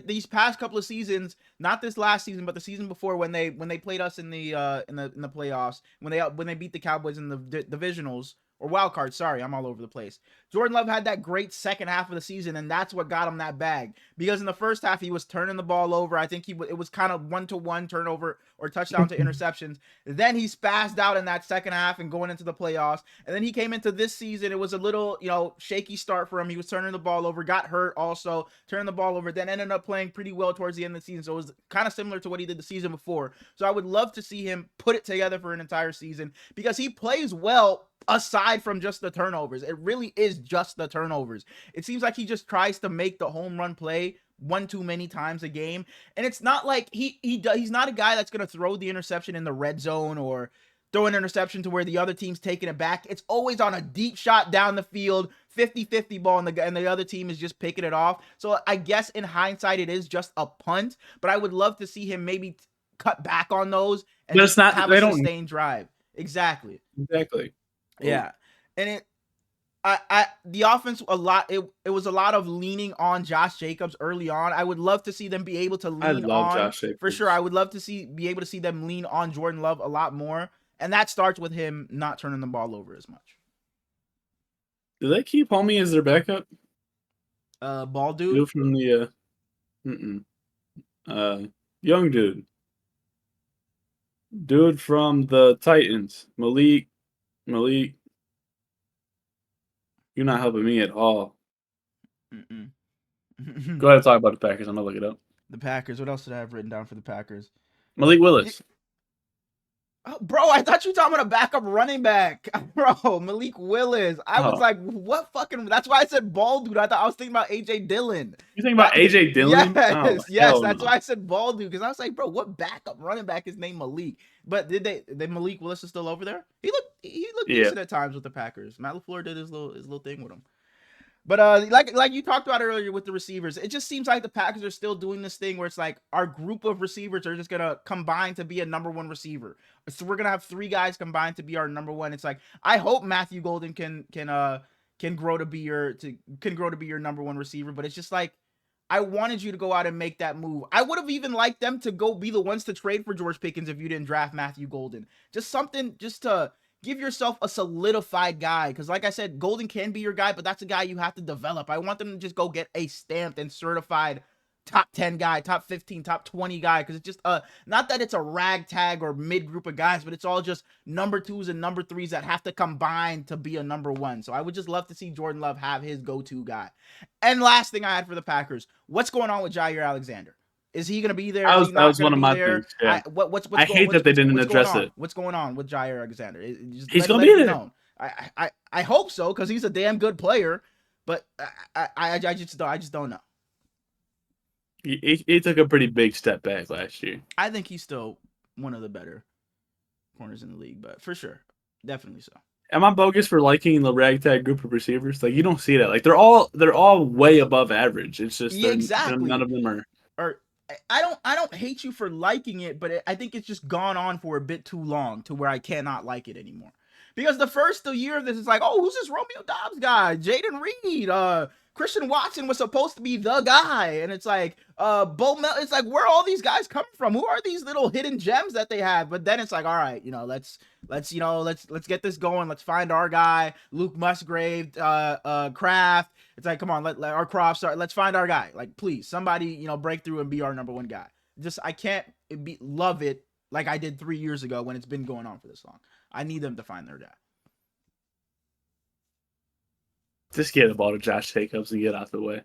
these past couple of seasons, not this last season, but the season before when they played us in the playoffs, when they beat the Cowboys in the divisionals or wild card, sorry, I'm all over the place. Jordan Love had that great second half of the season, and that's what got him that bag. Because in the first half, he was turning the ball over. I think it was kind of 1-to-1 turnover or touchdown to interceptions. Then he spazzed out in that second half and going into the playoffs. And then he came into this season. It was a little, shaky start for him. He was turning the ball over, got hurt also, turning the ball over, then ended up playing pretty well towards the end of the season. So it was kind of similar to what he did the season before. So I would love to see him put it together for an entire season because he plays well aside from just the turnovers. It really is just the turnovers. It seems like he just tries to make the home run play one too many times a game. And it's not like he's not a guy that's going to throw the interception in the red zone or throw an interception to where the other team's taking it back. It's always on a deep shot down the field, 50-50 ball, and the other team is just picking it off. So I guess in hindsight, it is just a punt, but I would love to see him maybe cut back on those and just have a sustained drive. Exactly. Yeah. And the offense it was a lot of leaning on Josh Jacobs early on. I would love to see them be able to lean on Josh Jacobs. for sure. I would love to be able to see them lean on Jordan Love a lot more And that starts with him not turning the ball over as much. Do they keep Homie as their backup? Ball dude? Dude from the young dude. Dude from the Titans. Malik. You're not helping me at all. Mm-mm. Go ahead and talk about the Packers. I'm gonna look it up. The Packers. What else did I have written down for the Packers? Malik Willis. Oh, bro, I thought you were talking about a backup running back. Bro, Malik Willis. I was like, what fucking... That's why I said ball dude. I was thinking about A.J. Dillon. You think about A.J. Dillon? Yes. That's why I said ball dude. Because I was like, bro, what backup running back is named Malik? But did Malik Willis is still over there? He looked decent at times with the Packers. Matt LaFleur did his little thing with him. But like you talked about earlier with the receivers, it just seems like the Packers are still doing this thing where it's like our group of receivers are just gonna combine to be a number one receiver. So we're gonna have 3 guys combined to be our number one. It's like I hope Matthew Golden can grow to be your number one receiver, but it's just like I wanted you to go out and make that move. I would have even liked them to go be the ones to trade for George Pickens if you didn't draft Matthew Golden. Just something just to give yourself a solidified guy. Because like I said, Golden can be your guy, but that's a guy you have to develop. I want them to just go get a stamped and certified top 10 guy, top 15, top 20 guy. Because it's just, not that it's a ragtag or mid group of guys, but it's all just number 2s and number 3s that have to combine to be a number 1. So I would just love to see Jordan Love have his go-to guy. And last thing I had for the Packers, what's going on with Jair Alexander? Is he going to be there? That was one of my things. Yeah. I hate that they didn't address it. What's going on with Jair Alexander? He's going to be there. I hope so, because he's a damn good player, but I just don't know. He took a pretty big step back last year. I think he's still one of the better corners in the league, but for sure, definitely so. Am I bogus for liking the ragtag group of receivers? Like, you don't see that. Like, they're all way above average. It's just exactly none of them are. I don't hate you for liking it, but I think it's just gone on for a bit too long to where I cannot like it anymore. Because the first year of this is like, oh, who's this Romeo Doubs guy? Jaden Reed, Christian Watson was supposed to be the guy, and it's like, it's like, where are all these guys coming from? Who are these little hidden gems that they have? But then it's like, all right, let's get this going. Let's find our guy, Luke Musgrave, Kraft. It's like, come on, let our Croft start. Let's find our guy. Like, please, somebody, break through and be our number 1 guy. I can't love it like I did 3 years ago when it's been going on for this long. I need them to find their guy. Just get the ball to Josh Jacobs and get out the way.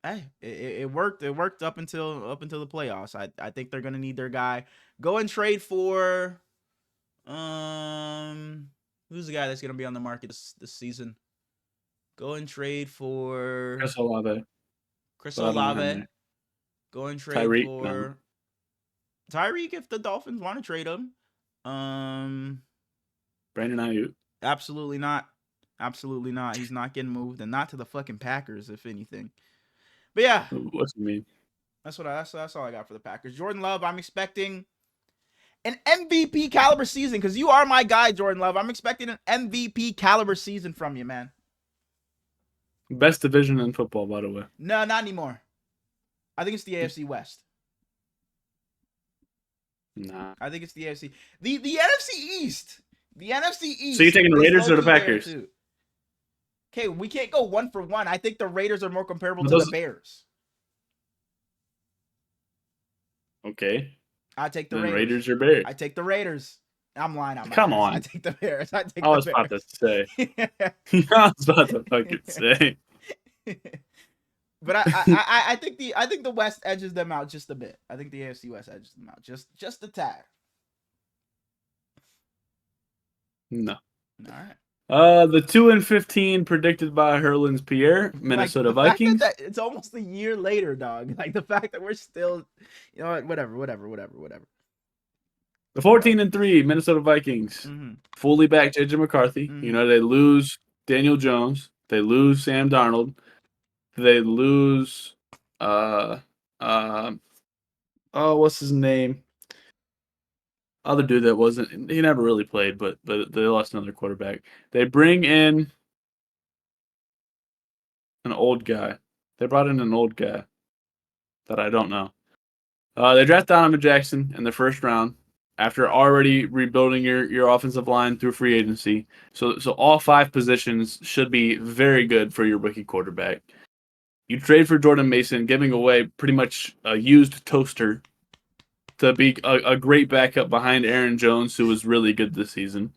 Hey, it worked. It worked up until the playoffs. I think they're gonna need their guy. Go and trade for who's the guy that's gonna be on the market this season? Go and trade for Chris Olave. Go and trade Tyreek, for Tyreek if the Dolphins want to trade him. Brandon Ayuk. Absolutely not. Absolutely not. He's not getting moved, and not to the fucking Packers, if anything. But yeah, what's it mean? That's all I got for the Packers. Jordan Love, I'm expecting an MVP caliber season because you are my guy, Jordan Love. I'm expecting an MVP caliber season from you, man. Best division in football, by the way. No, not anymore. I think it's the AFC West. Nah. I think it's the AFC. The NFC East. The NFC East. So you're taking the Raiders or the Packers? Okay, we can't go 1 for 1. I think the Raiders are more comparable to the Bears. Okay. I take the Raiders. Raiders or Bears? I take the Raiders. I'm lying. Come on. I take the Bears. I was about to say. I was about to fucking say. But I think the West edges them out just a bit. I think the AFC West edges them out just a tad. No. All right. The 2-15 predicted by Herlin's Pierre, Minnesota Vikings. It's almost a year later, dog. Like the fact that we're still, whatever. The 14-3 Minnesota Vikings, fully back JJ McCarthy. They lose Daniel Jones, they lose Sam Darnold, they lose what's his name? Other dude that he never really played, but they lost another quarterback. They bring in an old guy. They brought in an old guy that I don't know. They draft Donovan Jackson in the first round after already rebuilding your offensive line through free agency. So all 5 positions should be very good for your rookie quarterback. You trade for Jordan Mason, giving away pretty much a used toaster to be a great backup behind Aaron Jones, who was really good this season.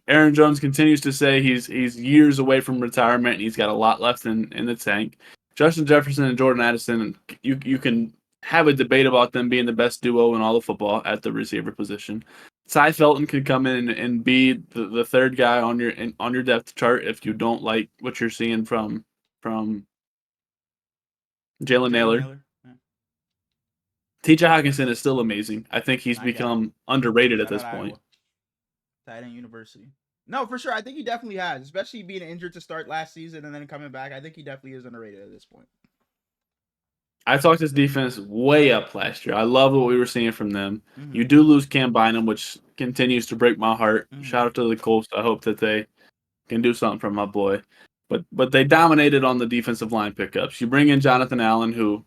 Aaron Jones continues to say he's years away from retirement and he's got a lot left in the tank. Justin Jefferson and Jordan Addison, you can have a debate about them being the best duo in all of football at the receiver position. Ty Felton could come in and be the third guy on your depth chart if you don't like what you're seeing from Jalen Nailor. Yeah. T.J. Hockenson is still amazing. I think he's become underrated at this point. Tight end University. No, for sure. I think he definitely has, especially being injured to start last season and then coming back. I think he definitely is underrated at this point. I talked this defense way up last year. I love what we were seeing from them. You do lose Cam Bynum, which continues to break my heart. Shout out to the Colts. I hope that they can do something for my boy. But they dominated on the defensive line pickups. You bring in Jonathan Allen, who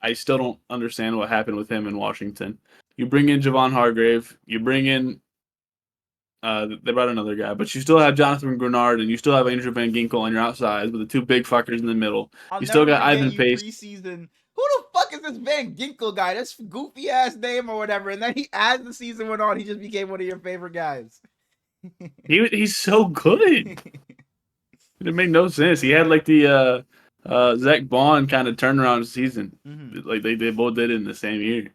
I still don't understand what happened with him in Washington. You bring in Javon Hargrave. You bring in they brought another guy, but you still have Jonathan Grenard and you still have Andrew Van Ginkel on your outsides with the 2 big fuckers in the middle. You still got Ivan Pace. Preseason. Who the fuck is this Van Ginkel guy? This goofy ass name or whatever. And then as the season went on, he just became one of your favorite guys. He's so good. It made no sense. He had like the Zach Bond kind of turnaround season. Like they both did it in the same year.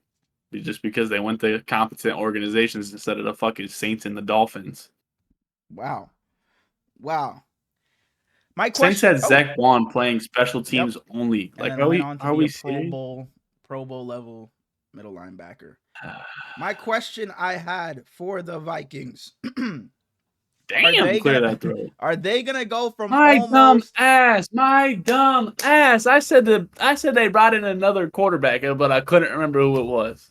Just because they went to competent organizations instead of the fucking Saints and the Dolphins. Wow. My question, Saints had Zach Bond playing special teams only. Like, are we serious? Pro Bowl level middle linebacker. My question I had for the Vikings. Damn, clear that throat. Are they gonna go from my dumb ass? I said they brought in another quarterback, but I couldn't remember who it was.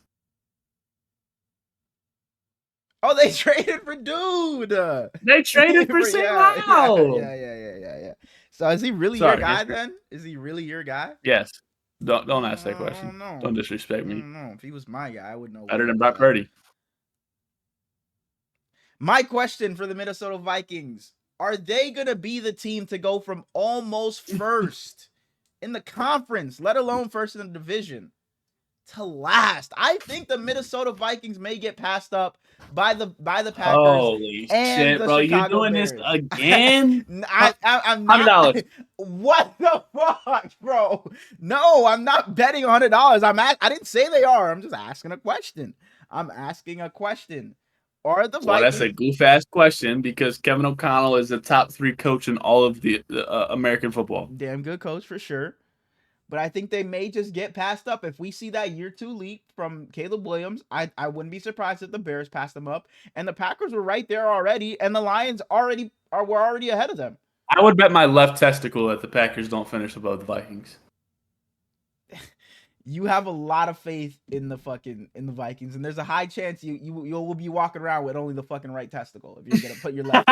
Oh, they traded for dude. They traded for Sam Howell. Yeah. So is he really your guy then? Is he really your guy? Yes. Don't ask that question. Don't disrespect me. No, if he was my guy, I would know. Better than Brock Purdy. My question for the Minnesota Vikings: are they gonna be the team to go from almost first in the conference, let alone first in the division, to last? I think the Minnesota Vikings may get passed up by the Packers. Holy shit, bro! You doing Bears. this again? I'm not. $100. What the fuck, bro? No, I'm not betting $100. I didn't say they are. I'm just asking a question. Are the Vikings? Well, that's a goof ass question because Kevin O'Connell is the top 3 coach in all of the American football. Damn good coach for sure. But I think they may just get passed up. If we see that year 2 leak from Caleb Williams, I wouldn't be surprised if the Bears passed them up. And the Packers were right there already, and the Lions were already ahead of them. I would bet my left testicle that the Packers don't finish above the Vikings. You have a lot of faith in the Vikings, and there's a high chance you will be walking around with only the fucking right testicle if you're gonna put your left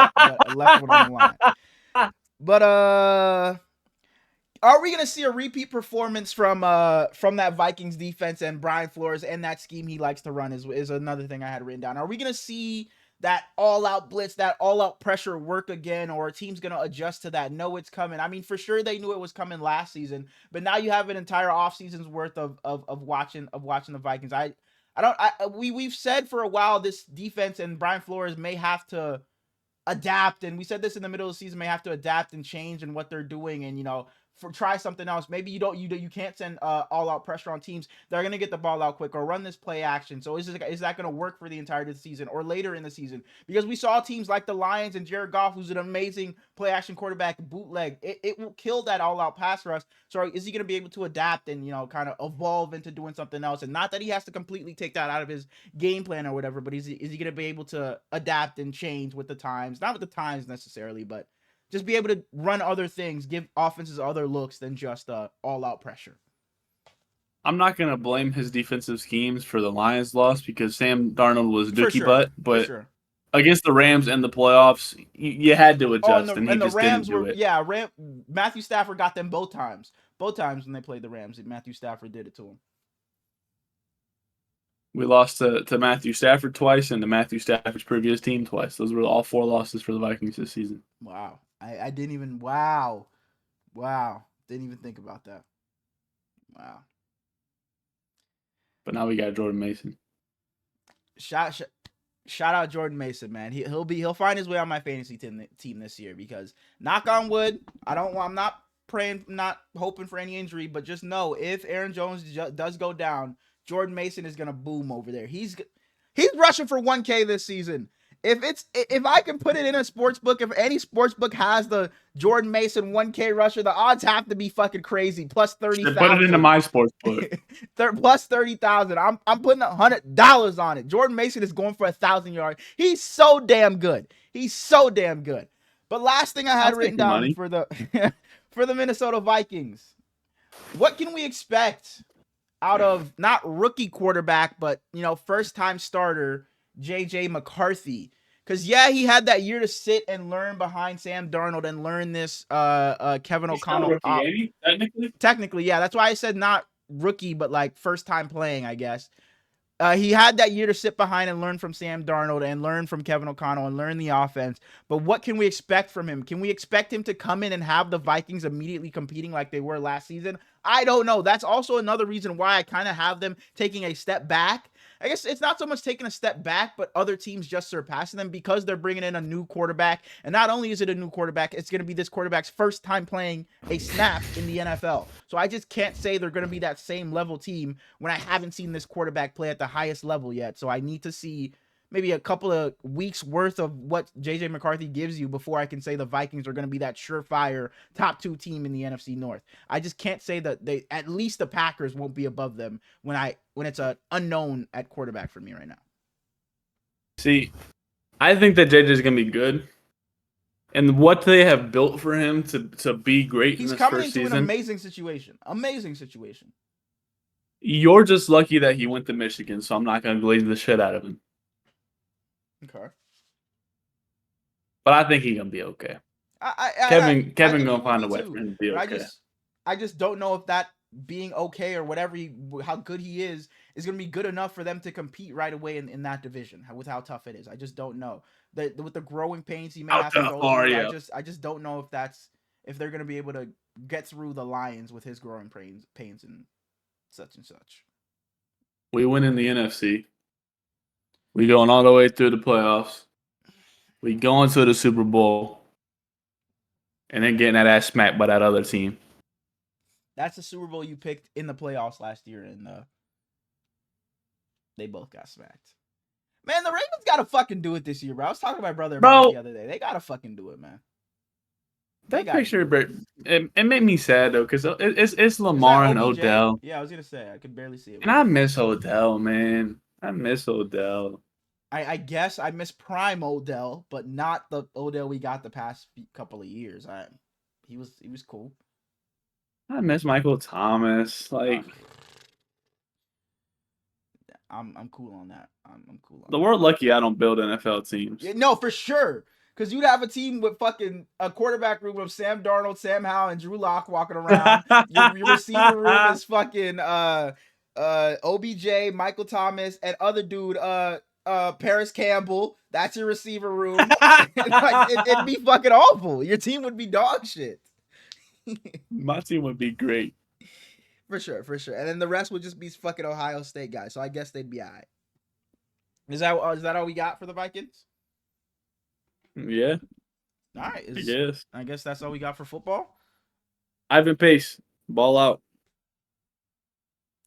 one on the line. But are we gonna see a repeat performance from that Vikings defense and Brian Flores and that scheme he likes to run is another thing I had written down. Are we gonna see that all-out blitz, that all-out pressure work again, or a team's gonna adjust to that? No, it's coming. I mean, for sure they knew it was coming last season, but now you have an entire offseason's worth of watching the Vikings. We've said for a while this defense and Brian Flores may have to adapt, and we said this in the middle of the season, may have to adapt and change in what they're doing, and try something else. Maybe you can't send all out pressure on teams. They're gonna get the ball out quick or run this play action. So is that gonna work for the entirety of the season or later in the season? Because we saw teams like the Lions and Jared Goff, who's an amazing play action quarterback, bootleg. It will kill that all out pass rush. So is he gonna be able to adapt and kind of evolve into doing something else? And not that he has to completely take that out of his game plan or whatever, but is he gonna be able to adapt and change with the times? Not with the times necessarily, but just be able to run other things, give offenses other looks than just all-out pressure. I'm not going to blame his defensive schemes for the Lions' loss because Sam Darnold was dookie butt, but against the Rams and the playoffs, you had to adjust, and he just didn't do it. Yeah, Matthew Stafford got them both times. Both times when they played the Rams, Matthew Stafford did it to him. We lost to Matthew Stafford twice and to Matthew Stafford's previous team twice. Those were all 4 losses for the Vikings this season. Wow. I didn't even. Wow. Didn't even think about that. Wow. But now we got Jordan Mason. Shout out Jordan Mason, man. He'll find his way on my fantasy team this year because knock on wood, I'm not praying, not hoping for any injury, but just know if Aaron Jones does go down, Jordan Mason is gonna boom over there. He's rushing for 1K this season. If I can put it in a sports book, if any sports book has the Jordan Mason 1K rusher, the odds have to be fucking crazy. Plus 30,000. Put it into my sports book. Plus 30,000. I'm putting $100 on it. Jordan Mason is going for 1,000 yards. He's so damn good. But last thing I had written down for the for the Minnesota Vikings. What can we expect out of not rookie quarterback, but first time starter JJ McCarthy? Because he had that year to sit and learn behind Sam Darnold and learn this Kevin O'Connell. Technically, yeah. That's why I said not rookie, but like first time playing, I guess. He had that year to sit behind and learn from Sam Darnold and learn from Kevin O'Connell and learn the offense. But what can we expect from him? Can we expect him to come in and have the Vikings immediately competing like they were last season? I don't know. That's also another reason why I kind of have them taking a step back. I guess it's not so much taking a step back, but other teams just surpassing them because they're bringing in a new quarterback. And not only is it a new quarterback, it's going to be this quarterback's first time playing a snap in the NFL. So I just can't say they're going to be that same level team when I haven't seen this quarterback play at the highest level yet. So I need to see maybe a couple of weeks worth of what JJ McCarthy gives you before I can say the Vikings are going to be that surefire top 2 team in the NFC North. I just can't say that at least the Packers won't be above them when it's an unknown at quarterback for me right now. See, I think that JJ is going to be good. And what they have built for him to be great in this first season. He's coming into an amazing situation. Amazing situation. You're just lucky that he went to Michigan, so I'm not going to glaze the shit out of him. Okay. But I think he's going to be okay. Kevin going to find a way for him to be okay. I just don't know if that being okay or whatever, how good he is going to be good enough for them to compete right away in that division with how tough it is. I just don't know. With the growing pains he may have to go through, I just don't know if they're going to be able to get through the Lions with his growing pains and such and such. We win in the NFC. We going all the way through the playoffs. We going to the Super Bowl. And then getting that ass smacked by that other team. That's the Super Bowl you picked in the playoffs last year, and they both got smacked. Man, the Ravens got to fucking do it this year, bro. I was talking to my brother about it the other day. They got to fucking do it, man. That picture, it made me sad, though, because it's Lamar and Odell. Yeah, I was going to say. I could barely see it. And I miss Odell, man. I miss Odell. I guess I miss prime Odell, but not the Odell we got the past couple of years. He was cool. I miss Michael Thomas. Like, I'm cool on that. I'm cool on the world lucky I don't build NFL teams. Yeah, no, for sure. Because you'd have a team with fucking a quarterback room of Sam Darnold, Sam Howell, and Drew Lock walking around. your receiver room is fucking OBJ, Michael Thomas, and other dude Paris Campbell. That's your receiver room. It'd be fucking awful. Your team would be dog shit. My team would be great. For sure. And then the rest would just be fucking Ohio State guys. So I guess they'd be all right. Is that all we got for the Vikings? Yeah. All right. I guess that's all we got for football. Ivan Pace, ball out.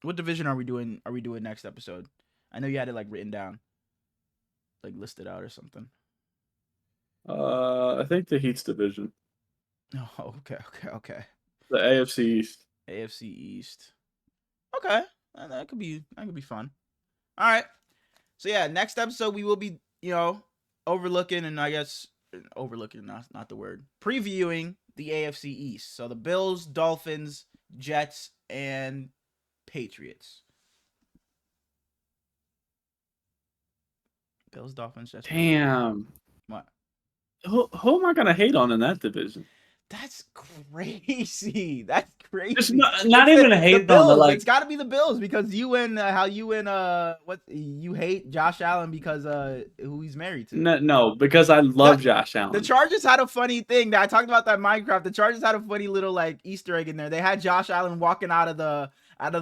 What division are we doing next episode? I know you had it like written down. Like listed out or something. I think the Heat's division. Oh, okay. The AFC East. AFC East. Okay. That could be fun. All right. So yeah, next episode we will be, overlooking, and I guess overlooking, not the word, previewing the AFC East. So the Bills, Dolphins, Jets, and Patriots. Bills, Dolphins, Jets. Damn. What? Who am I gonna hate on in that division? That's crazy. That's Just crazy. not It's even a the hate though, but Bills. like It's got to be the Bills because what you hate Josh Allen because who he's married to. no, because I love Josh The Allen. Chargers had a funny thing that I talked about that Minecraft. The Chargers had a funny little like Easter egg in there. They had Josh Allen walking out of the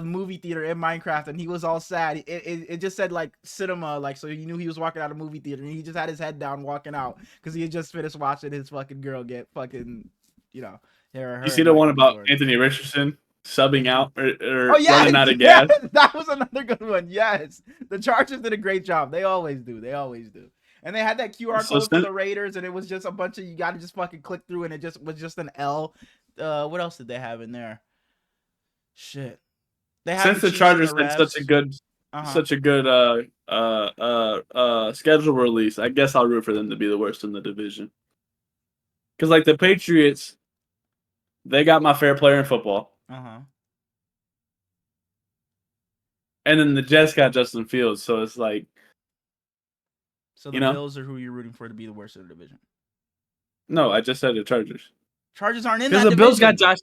movie theater in Minecraft, and he was all sad. It just said like cinema, like so you knew he was walking out of movie theater, and he just had his head down walking out because he had just finished watching his fucking girl get fucking, you know, her. You see And the one Michael B. about Jordan. Anthony Richardson subbing out Oh or yes, running out of yes, gas? that was another good one. Yes, the Chargers did a great job. They always do. They always do. And they had that QR So code for the Raiders, and it was just a bunch of you got to just fucking click through, and it just was just an L. What else did they have in there? Shit, they had since the the Chiefs and Chargers the had refs. such a good schedule release, I guess I'll root for them to be the worst in the division. Because like the Patriots, they got my fair player in football. And then the Jets got Justin Fields, so it's like, so the Bills are who you're rooting for to be the worst of the division. No, I just said the Chargers. Chargers aren't in that division. Because the Bills got division. Josh.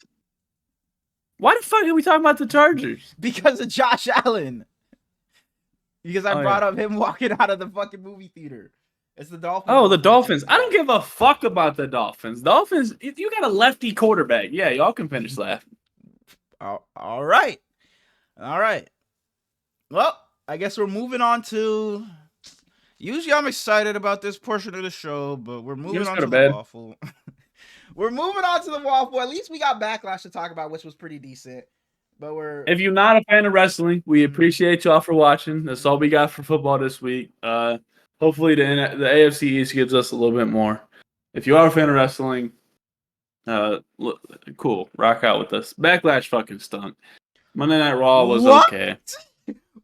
Why the fuck are we talking about the Chargers? Because of Josh Allen. Because I brought up him walking out of the fucking movie theater. It's the Dolphins. Oh, the Dolphins. I don't give a fuck about the Dolphins. Dolphins, if you got a lefty quarterback, yeah, y'all can finish laughing. All right. Well, I guess we're moving on to. Usually I'm excited about this portion of the show, but we're moving on to the waffle. We're moving on to the waffle. At least we got Backlash to talk about, which was pretty decent. But if you're not a fan of wrestling, we appreciate y'all for watching. That's all we got for football this week. Hopefully the AFC East gives us a little bit more. If you are a fan of wrestling, cool, rock out with us. Backlash fucking stunk. Monday Night Raw was okay.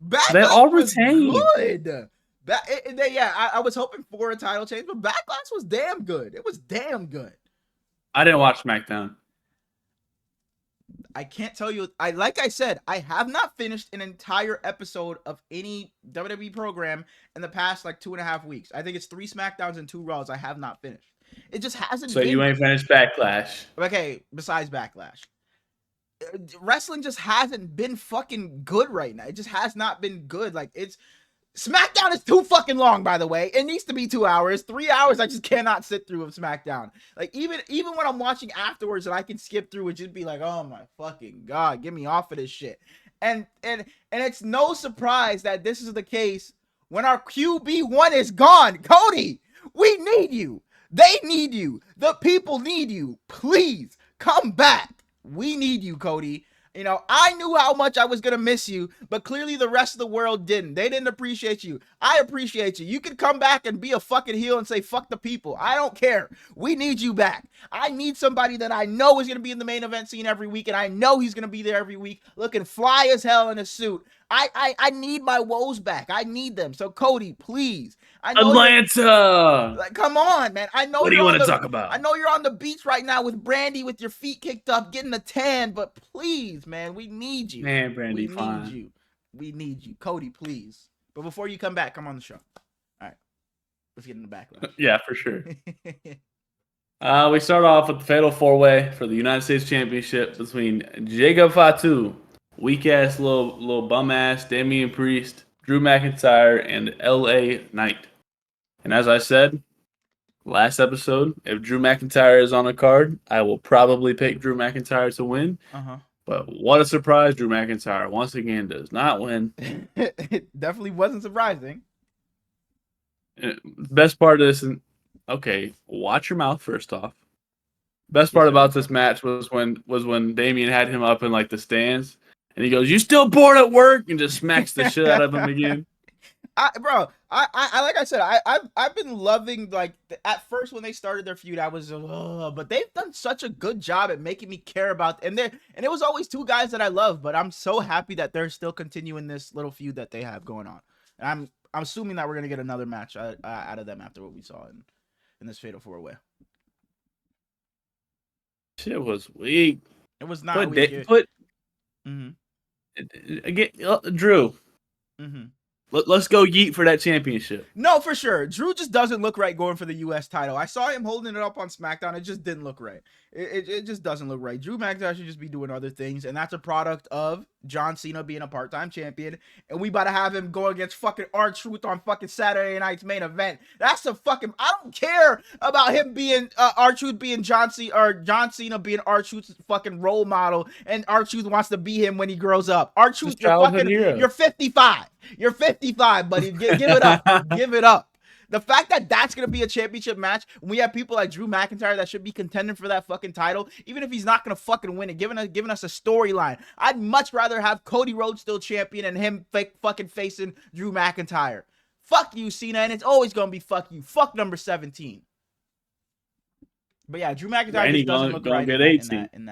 Backlash they all retained. Good. I was hoping for a title change, but Backlash was damn good. It was damn good. I didn't watch SmackDown. I can't tell you. Like I said, I have not finished an entire episode of any WWE program in the past like 2.5 weeks. I think it's 3 SmackDowns and 2 Raws I have not finished. It just hasn't been. So you ain't finished Backlash. Okay, besides Backlash. Wrestling just hasn't been fucking good right now. It just has not been good. Like SmackDown is too fucking long, by the way. It needs to be 2 hours. 3 hours I just cannot sit through of SmackDown. Like even when I'm watching afterwards and I can skip through it, just be like, oh my fucking god, get me off of this shit. And it's no surprise that this is the case when our QB1 is gone. Cody, we need you. They need you. The people need you. Please come back. We need you, Cody. You know, I knew how much I was going to miss you, but clearly the rest of the world didn't. They didn't appreciate you. I appreciate you. You can come back and be a fucking heel and say, fuck the people. I don't care. We need you back. I need somebody that I know is going to be in the main event scene every week, and I know he's going to be there every week looking fly as hell in a suit. I need my woes back. I need them. So, Cody, please. I know Atlanta! Like, come on, man. I know what do you want to talk about? I know you're on the beach right now with Brandy with your feet kicked up, getting a tan, but please, man, we need you. Man, Brandy, We need you. Cody, please. But before you come back, come on the show. All right. Let's get in the Backlash. Yeah, for sure. We start off with the Fatal 4-Way for the United States Championship between Jacob Fatu, weak-ass little bum-ass Damian Priest, Drew McIntyre, and LA Knight. And as I said last episode, if Drew McIntyre is on a card, I will probably pick Drew McIntyre to win. But what a surprise, Drew McIntyre once again does not win. It definitely wasn't surprising. Best part of this, okay, watch your mouth first off. Best part about this match was when Damian had him up in like the stands, and he goes, "You still bored at work?" and just smacks the shit out of him again. Bro, I like I said, I've been loving, like, at first when they started their feud, I was, but they've done such a good job at making me care about, and it was always 2 guys that I love, but I'm so happy that they're still continuing this little feud that they have going on. And I'm assuming that we're gonna get another match out of them after what we saw in this Fatal 4-Way. Shit was weak. It was not weak. Drew. Let's go yeet for that championship. No, for sure. Drew just doesn't look right going for the U.S. title. I saw him holding it up on SmackDown. It just didn't look right. It just doesn't look right. Drew McIntyre should just be doing other things, and that's a product of John Cena being a part-time champion, and we about to have him go against fucking R-Truth on fucking Saturday night's main event. That's a fucking... I don't care about him being... R-Truth being John Cena, or John Cena being R-Truth's fucking role model, and R-Truth wants to be him when he grows up. R-Truth, you're 55. You're 55, buddy. Give it up. Give it up. The fact that that's going to be a championship match, when we have people like Drew McIntyre that should be contending for that fucking title, even if he's not going to fucking win it, giving us a storyline. I'd much rather have Cody Rhodes still champion and him fucking facing Drew McIntyre. Fuck you, Cena, and it's always going to be fuck you. Fuck number 17. But yeah, Drew McIntyre just doesn't look right in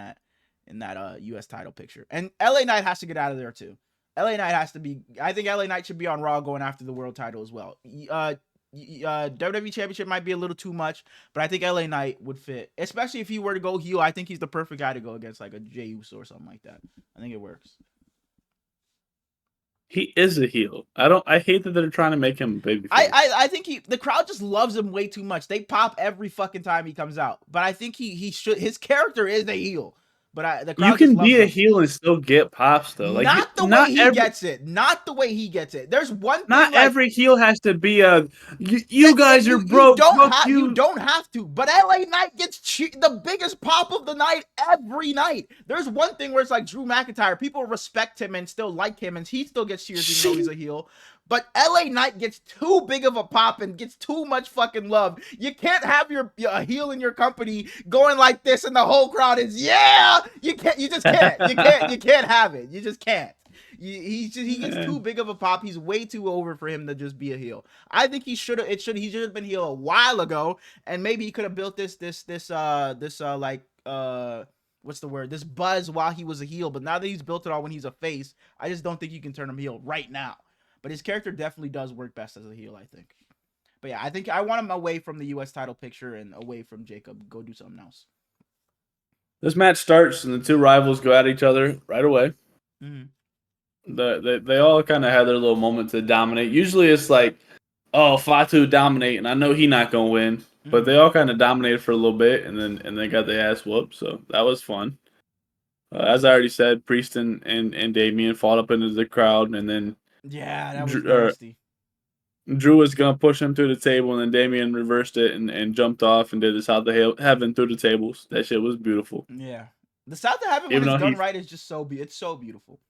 that US title picture. And LA Knight has to get out of there too. LA Knight has to be... I think LA Knight should be on Raw going after the world title as well. WWE Championship might be a little too much, but I think LA Knight would fit. Especially if he were to go heel, I think he's the perfect guy to go against like a Jey Uso or something like that. I think it works. He is a heel. I hate that they're trying to make him baby. I think the crowd just loves him way too much. They pop every fucking time he comes out. But I think he should... His character is a heel. But the crowd, you can be a heel and still get pops though. Like not the way he gets it. Not the way he gets it. There's one thing. Not every heel has to be a. You guys are broke. You don't have to. But LA Knight gets the biggest pop of the night every night. There's one thing where it's like Drew McIntyre. People respect him and still like him, and he still gets cheers even though he's a heel. But LA Knight gets too big of a pop and gets too much fucking love. You can't have your heel in your company going like this and the whole crowd is, yeah! You just can't. You can't have it. You just can't. He gets too big of a pop. He's way too over for him to just be a heel. I think he should have been heel a while ago, and maybe he could have built this what's the word? This buzz while he was a heel, but now that he's built it all when he's a face, I just don't think you can turn him heel right now. But his character definitely does work best as a heel, I think. But yeah, I think I want him away from the U.S. title picture and away from Jacob. Go do something else. This match starts and the two rivals go at each other right away. Mm-hmm. They all kind of had their little moment to dominate. Usually it's like, oh, Fatu dominate, and I know he not gonna win. Mm-hmm. But they all kind of dominated for a little bit, and then got their ass whooped. So that was fun. As I already said, Priest and Damian fought up into the crowd, and then. Yeah, that was nasty. Drew was going to push him through the table, and then Damian reversed it and jumped off and did the South of Heaven through the tables. That shit was beautiful. Yeah. The South of Heaven, when it's done right, is just it's so beautiful.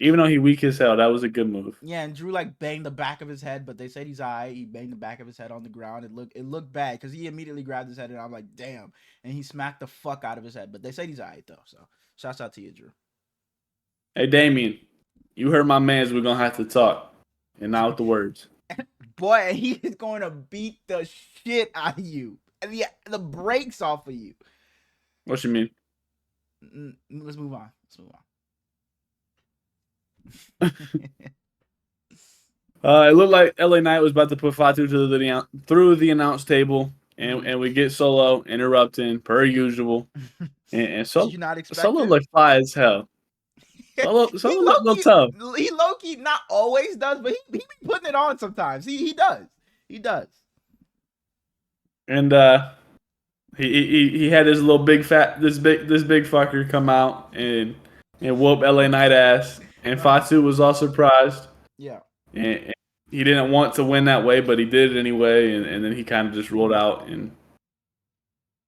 Even though he weak as hell, that was a good move. Yeah, and Drew like banged the back of his head, but they said he's alright. He banged the back of his head on the ground. It looked bad because he immediately grabbed his head, and I'm like, damn. And he smacked the fuck out of his head. But they said he's alright, though. So, shouts out to you, Drew. Hey, Damian. You heard my mans, we're going to have to talk. And now with the words. Boy, he is going to beat the shit out of you. And the brakes off of you. What you mean? Let's move on. It looked like LA Knight was about to put Fatu through the announce table. And we get Solo interrupting, per usual. And Solo looked fly as hell. Solo look tough. He low-key not always does, but he be putting it on sometimes. He does. And he had his little big fucker come out and whoop LA Knight ass. And Fatu was all surprised. Yeah. And he didn't want to win that way, but he did it anyway. And then he kind of just rolled out. And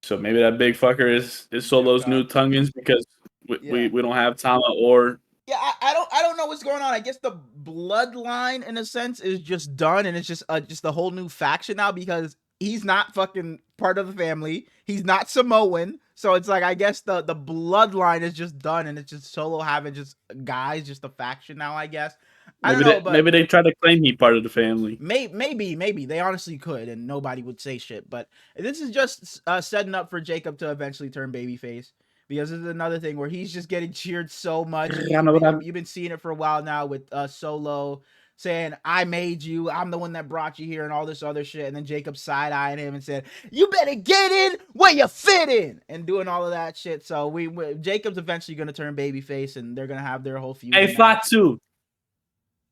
so maybe that big fucker is Solo's new Tungans because. We don't have Tama or I don't know what's going on. I guess the bloodline in a sense is just done, and it's just a whole new faction now because he's not fucking part of the family. He's not Samoan, so it's like I guess the bloodline is just done, and it's just Solo having just guys, just a faction now. I guess I don't know, but maybe they try to claim he part of the family. Maybe they honestly could, and nobody would say shit. But this is just setting up for Jacob to eventually turn babyface. Because this is another thing where he's just getting cheered so much. You've been seeing it for a while now with Solo saying, I made you. I'm the one that brought you here and all this other shit. And then Jacob side-eyeing him and said, you better get in where you fit in. And doing all of that shit. So Jacob's eventually going to turn babyface and they're going to have their whole feud. Hey, Fatu.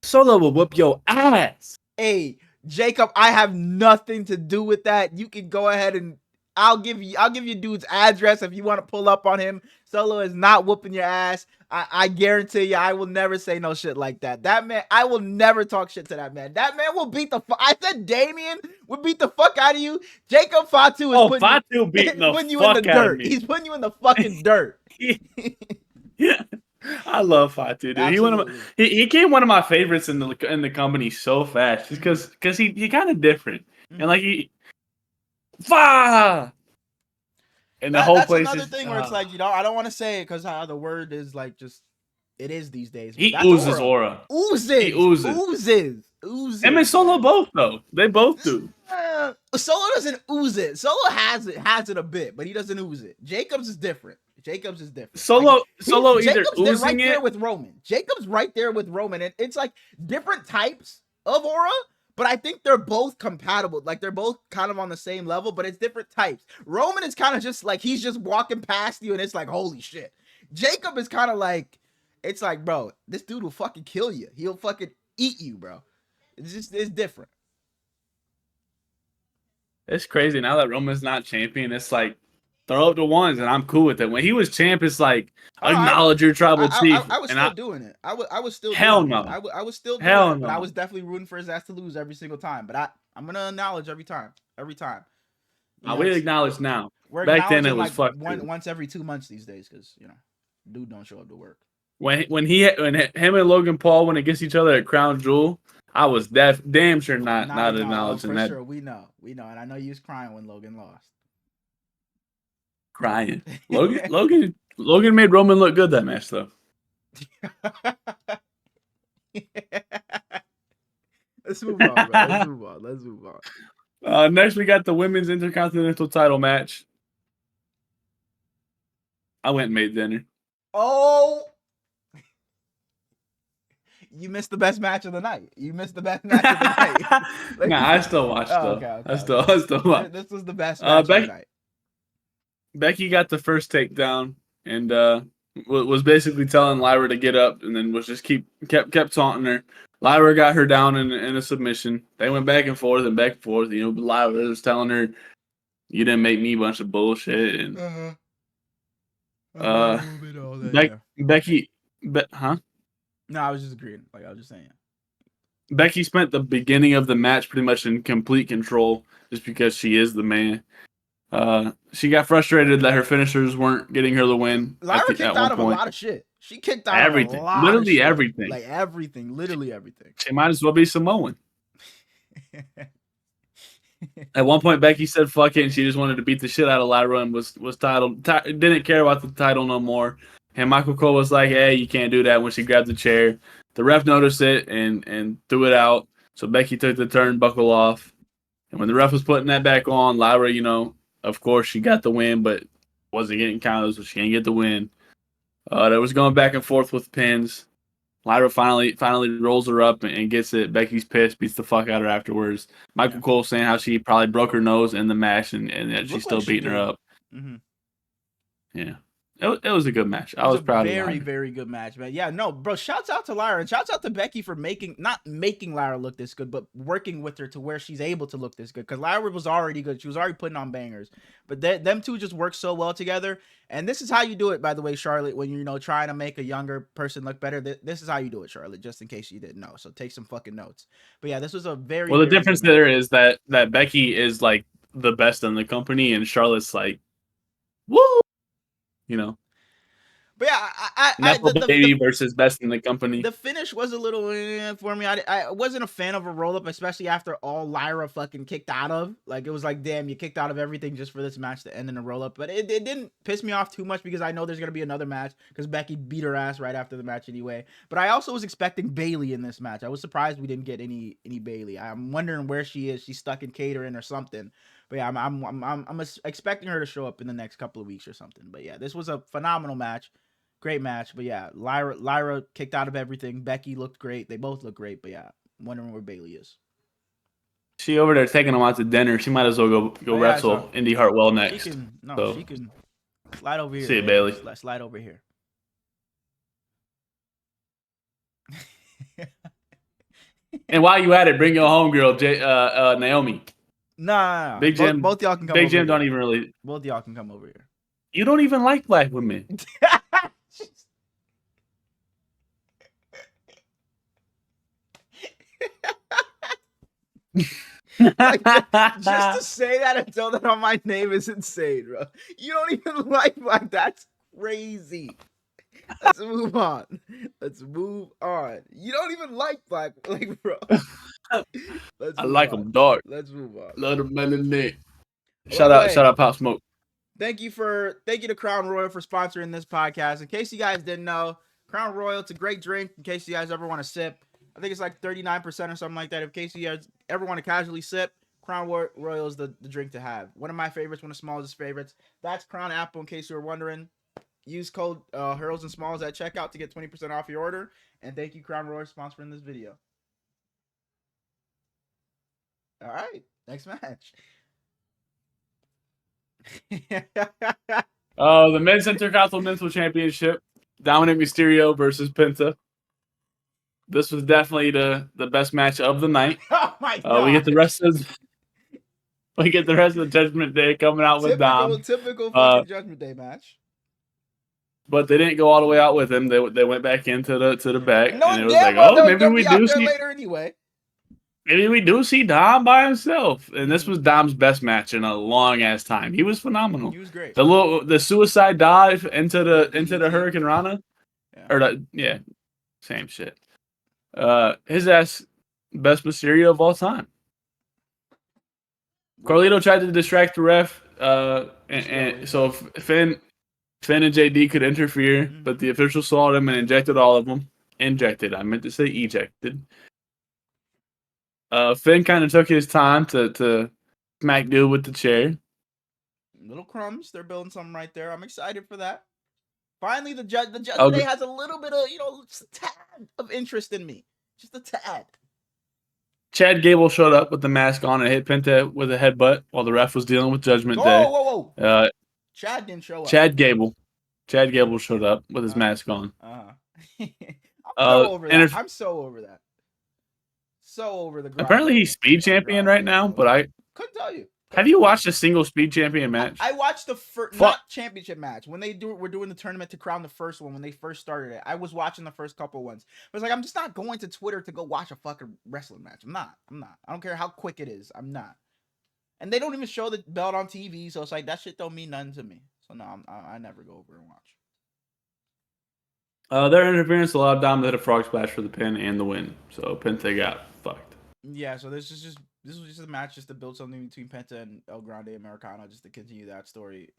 Solo will whoop your ass. Hey, Jacob, I have nothing to do with that. You can go ahead and I'll give you dude's address if you want to pull up on him. Solo is not whooping your ass. I guarantee you, I will never say no shit like that. That man, I will never talk shit to that man. That man will beat the fuck. I said Damien would beat the fuck out of you. Jacob Fatu is Fatu beating the putting you in the fuck out of dirt. me. He's putting you in the fucking dirt. Yeah. I love Fatu, dude. Absolutely. He became one of my favorites in the company so fast because he kind of different and like and the whole that's place another is thing where it's like, I don't want to say it because how the word is like just it is these days. He oozes aura. He oozes. Him and Solo both though. They both do. Solo doesn't ooze it. Solo has it a bit, but he doesn't ooze it. Jacobs is different. Solo either oozing right it there with Roman. Jacob's right there with Roman. And it's like different types of aura, but I think they're both compatible. Like they're both kind of on the same level, but it's different types. Roman is kind of just like he's just walking past you and it's like, holy shit. Jacob is kind of like, it's like, bro, this dude will fucking kill you. He'll fucking eat you, bro. It's different. It's crazy now that Roman's not champion. It's like throw up the ones, and I'm cool with it. When he was champ, it's like acknowledge your tribal chief. I was still doing it. I was still hell doing no. it. I was still doing hell it, no. but I was definitely rooting for his ass to lose every single time. But I'm gonna acknowledge every time. We acknowledge now. We're Back then it like was fucked. Once every 2 months these days, because dude don't show up to work. When him and Logan Paul went against each other at Crown Jewel, I was damn sure not acknowledging for that. Sure, we know, and I know you was crying when Logan lost. Crying. Logan made Roman look good that match though. Let's move on, bro. Let's move on. Next we got the women's intercontinental title match. I went and made dinner. Oh, you missed the best match of the night. Like, nah, I still watched though. Okay. I still watched. This was the best match of the night. Becky got the first takedown and was basically telling Lyra to get up, and then was just kept taunting her. Lyra got her down in a submission. They went back and forth. Lyra was telling her, "You didn't make me a bunch of bullshit." And Becky, huh? No, I was just agreeing. Like I was just saying. Becky spent the beginning of the match pretty much in complete control, just because she is the man. She got frustrated that her finishers weren't getting her the win. Lyra kicked out of a lot of shit. She kicked out everything. Of a lot literally of shit. Everything. Like everything. Literally everything. She might as well be Samoan. At one point, Becky said "fuck it," and she just wanted to beat the shit out of Lyra and was didn't care about the title no more. And Michael Cole was like, "Hey, you can't do that." When she grabbed the chair, the ref noticed it and threw it out. So Becky took the turnbuckle off, and when the ref was putting that back on, Lyra, of course, she got the win, but wasn't getting counted, so she didn't get the win. There was going back and forth with pins. Lyra finally rolls her up and gets it. Becky's pissed, beats the fuck out of her afterwards. Michael Cole saying how she probably broke her nose in the match and that she's still beating her up. Mm-hmm. Yeah. It was a good match. I was proud of it. Very, very good match, man. Yeah, no, bro. Shouts out to Lyra and shouts out to Becky for not making Lyra look this good, but working with her to where she's able to look this good. Because Lyra was already good. She was already putting on bangers. But them two just work so well together. And this is how you do it, by the way, Charlotte, when you're trying to make a younger person look better. This is how you do it, Charlotte, just in case you didn't know. So take some fucking notes. But yeah, this was a very the difference there is that Becky is like the best in the company and Charlotte's like, woo, But yeah, baby versus best in the company. The finish was a little for me. I wasn't a fan of a roll up, especially after all Lyra fucking kicked out of. Like it was like, damn, you kicked out of everything just for this match to end in a roll up. But it didn't piss me off too much because I know there's gonna be another match because Becky beat her ass right after the match anyway. But I also was expecting Bayley in this match. I was surprised we didn't get any Bayley. I'm wondering where she is. She's stuck in catering or something. But yeah, I'm expecting her to show up in the next couple of weeks or something. But yeah, this was a phenomenal match. Great match, but yeah, Lyra kicked out of everything. Becky looked great. They both look great, but yeah, wondering where Bayley is. She over there taking them out to dinner. She might as well go wrestle Indy Hartwell next. She can slide over here. See you, Bayley. Slide over here. And while you at it, bring your homegirl, Naomi. Nah. Big Jim. Both y'all can come Big over Jim here. don't even really. Both y'all can come over here. You don't even like black women. Like, just to say that and tell that on my name is insane, bro. You don't even like black. That's crazy. Let's move on. Let's move on. You don't even like black, like, bro. Let's I move like on. them dark. Let's move on. Love the melanin. Well, Shout anyway, out, Pop Smoke. Thank you to Crown Royal for sponsoring this podcast. In case you guys didn't know, Crown Royal, it's a great drink. In case you guys ever want to sip, I think it's like 39% or something like that. In case you guys ever want to casually sip, Crown Royal is the drink to have. One of my favorites, one of Smallz' favorites. That's Crown Apple, in case you were wondering. Use code Hurls and Smallz at checkout to get 20% off your order. And thank you, Crown Royal, for sponsoring this video. All right, next match. The Men's Intercontinental Championship. Dominic Mysterio versus Penta. This was definitely the best match of the night. Oh my god! We get the rest of the Judgment Day coming out with Dom. Typical fucking Judgment Day match. But they didn't go all the way out with him. They went back into the back, no, and it was like, oh, maybe we do see later anyway. Maybe we do see Dom by himself. And this was Dom's best match in a long ass time. He was phenomenal. He was great. The suicide dive into the Hurricane Rana, same shit. His ass best Mysterio of all time. Carlito tried to distract the ref, and so Finn and JD could interfere, but the official saw them and injected all of them. Injected. I meant to say ejected. Finn kind of took his time to smack dude with the chair. Little crumbs. They're building something right there. I'm excited for that. Finally, the Judgment Day has a little bit of, just a tad of interest in me. Just a tad. Chad Gable showed up with the mask on and hit Penta with a headbutt while the ref was dealing with Judgment Day. Whoa. Chad didn't show up. Chad Gable showed up with his mask on. I'm so over that. I'm so over that. So over the grind. Apparently he's speed champion right now, but I couldn't tell you. Have you watched a single speed champion match? I watched the first, not championship match. When we're doing the tournament to crown the first one, when they first started it. I was watching the first couple ones. I was like, I'm just not going to Twitter to go watch a fucking wrestling match. I'm not. I don't care how quick it is. I'm not. And they don't even show the belt on TV, so it's like, that shit don't mean nothing to me. So no, I never go over and watch. Their interference allowed Dom to hit a frog splash for the pin and the win. So Penta got fucked. Yeah, so this was just a match just to build something between Penta and El Grande Americano, just to continue that story.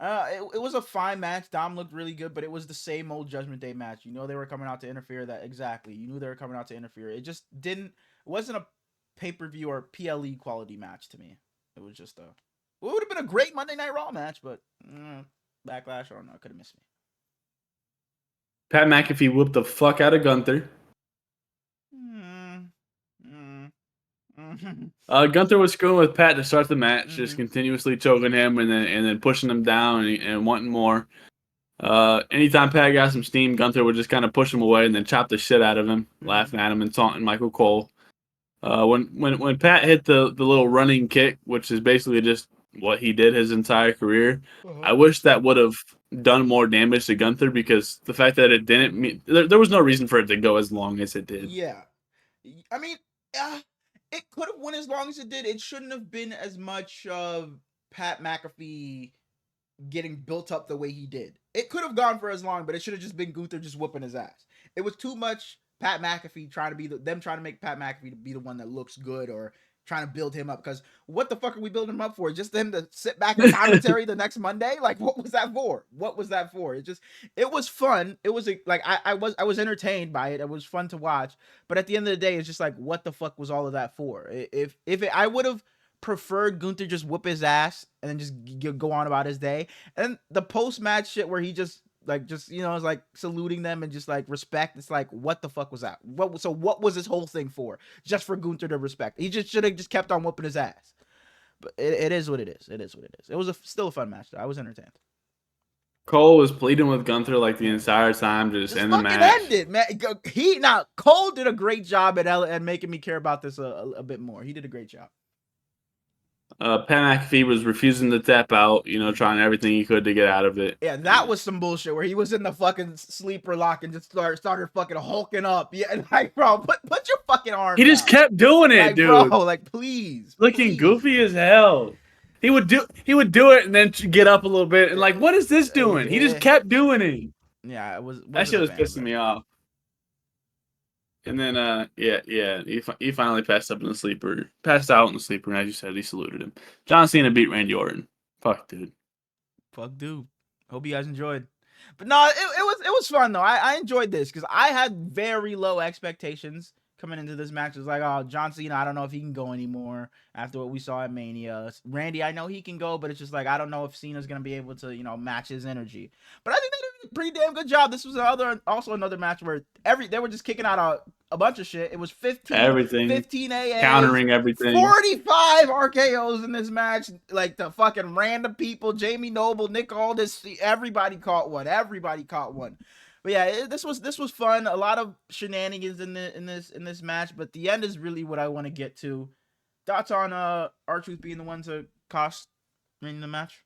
It was a fine match. Dom looked really good, but it was the same old Judgment Day match. You know they were coming out to interfere. You knew they were coming out to interfere. It just it wasn't a pay-per-view or PLE quality match to me. It was just it would have been a great Monday Night Raw match, but Backlash, I don't know, it could have missed me. Pat McAfee whooped the fuck out of Gunther. Gunther was screwing with Pat to start the match, just continuously choking him and then pushing him down and wanting more. Anytime Pat got some steam, Gunther would just kind of push him away and then chop the shit out of him, laughing at him and taunting Michael Cole. When Pat hit the little running kick, which is basically just what he did his entire career, I wish that would have done more damage to Gunther, because the fact that it didn't mean there was no reason for it to go as long as it did. Yeah, I mean, it could have went as long as it did. It shouldn't have been as much of Pat McAfee getting built up the way he did. It could have gone for as long, but it should have just been Gunther just whooping his ass. It was too much Pat McAfee trying to make Pat McAfee to be the one that looks good, or trying to build him up. Because what the fuck are we building him up for? Just him to sit back in commentary the next Monday? Like, what was that for? It was fun. It was like, I was entertained by it. It was fun to watch. But at the end of the day, it's just like, what the fuck was all of that for? I would have preferred Gunther just whoop his ass and then just go on about his day. And the post-match shit where he just is like saluting them and just like respect. It's like, what the fuck was that? What was this whole thing for? Just for Gunther to respect? He just should have just kept on whooping his ass. But it is what it is. It is what it is. It was still a fun match though. I was entertained. Cole was pleading with Gunther like the entire time to just end the match. End it, man. Cole did a great job at making me care about this a bit more. He did a great job. Pat McAfee was refusing to tap out, trying everything he could to get out of it. Yeah, that was some bullshit where he was in the fucking sleeper lock and just started fucking hulking up. Yeah, like, bro, put your fucking arm He just kept doing it, like, dude. Bro, like, please. Looking goofy as hell. He would do it and then get up a little bit and like, what is this doing? He just kept doing it. Yeah, that shit was pissing me off. And then, he finally passed out in the sleeper, and as you said, he saluted him. John Cena beat Randy Orton. Fuck, dude. Hope you guys enjoyed. But no, it was fun though. I enjoyed this because I had very low expectations coming into this match. It's like, oh, John Cena, I don't know if he can go anymore after what we saw at Mania. Randy, I know he can go, but it's just like, I don't know if Cena's gonna be able to, match his energy. But I think they did a pretty damn good job. This was also another match where they were just kicking out a bunch of shit. It was 15 AAs, countering everything, 45 RKOs in this match. Like the fucking random people, Jamie Noble, Nick Aldis, everybody caught one. But yeah, this was fun. A lot of shenanigans in this match, but the end is really what I want to get to. Thoughts on R-Truth being the one to cost winning the match?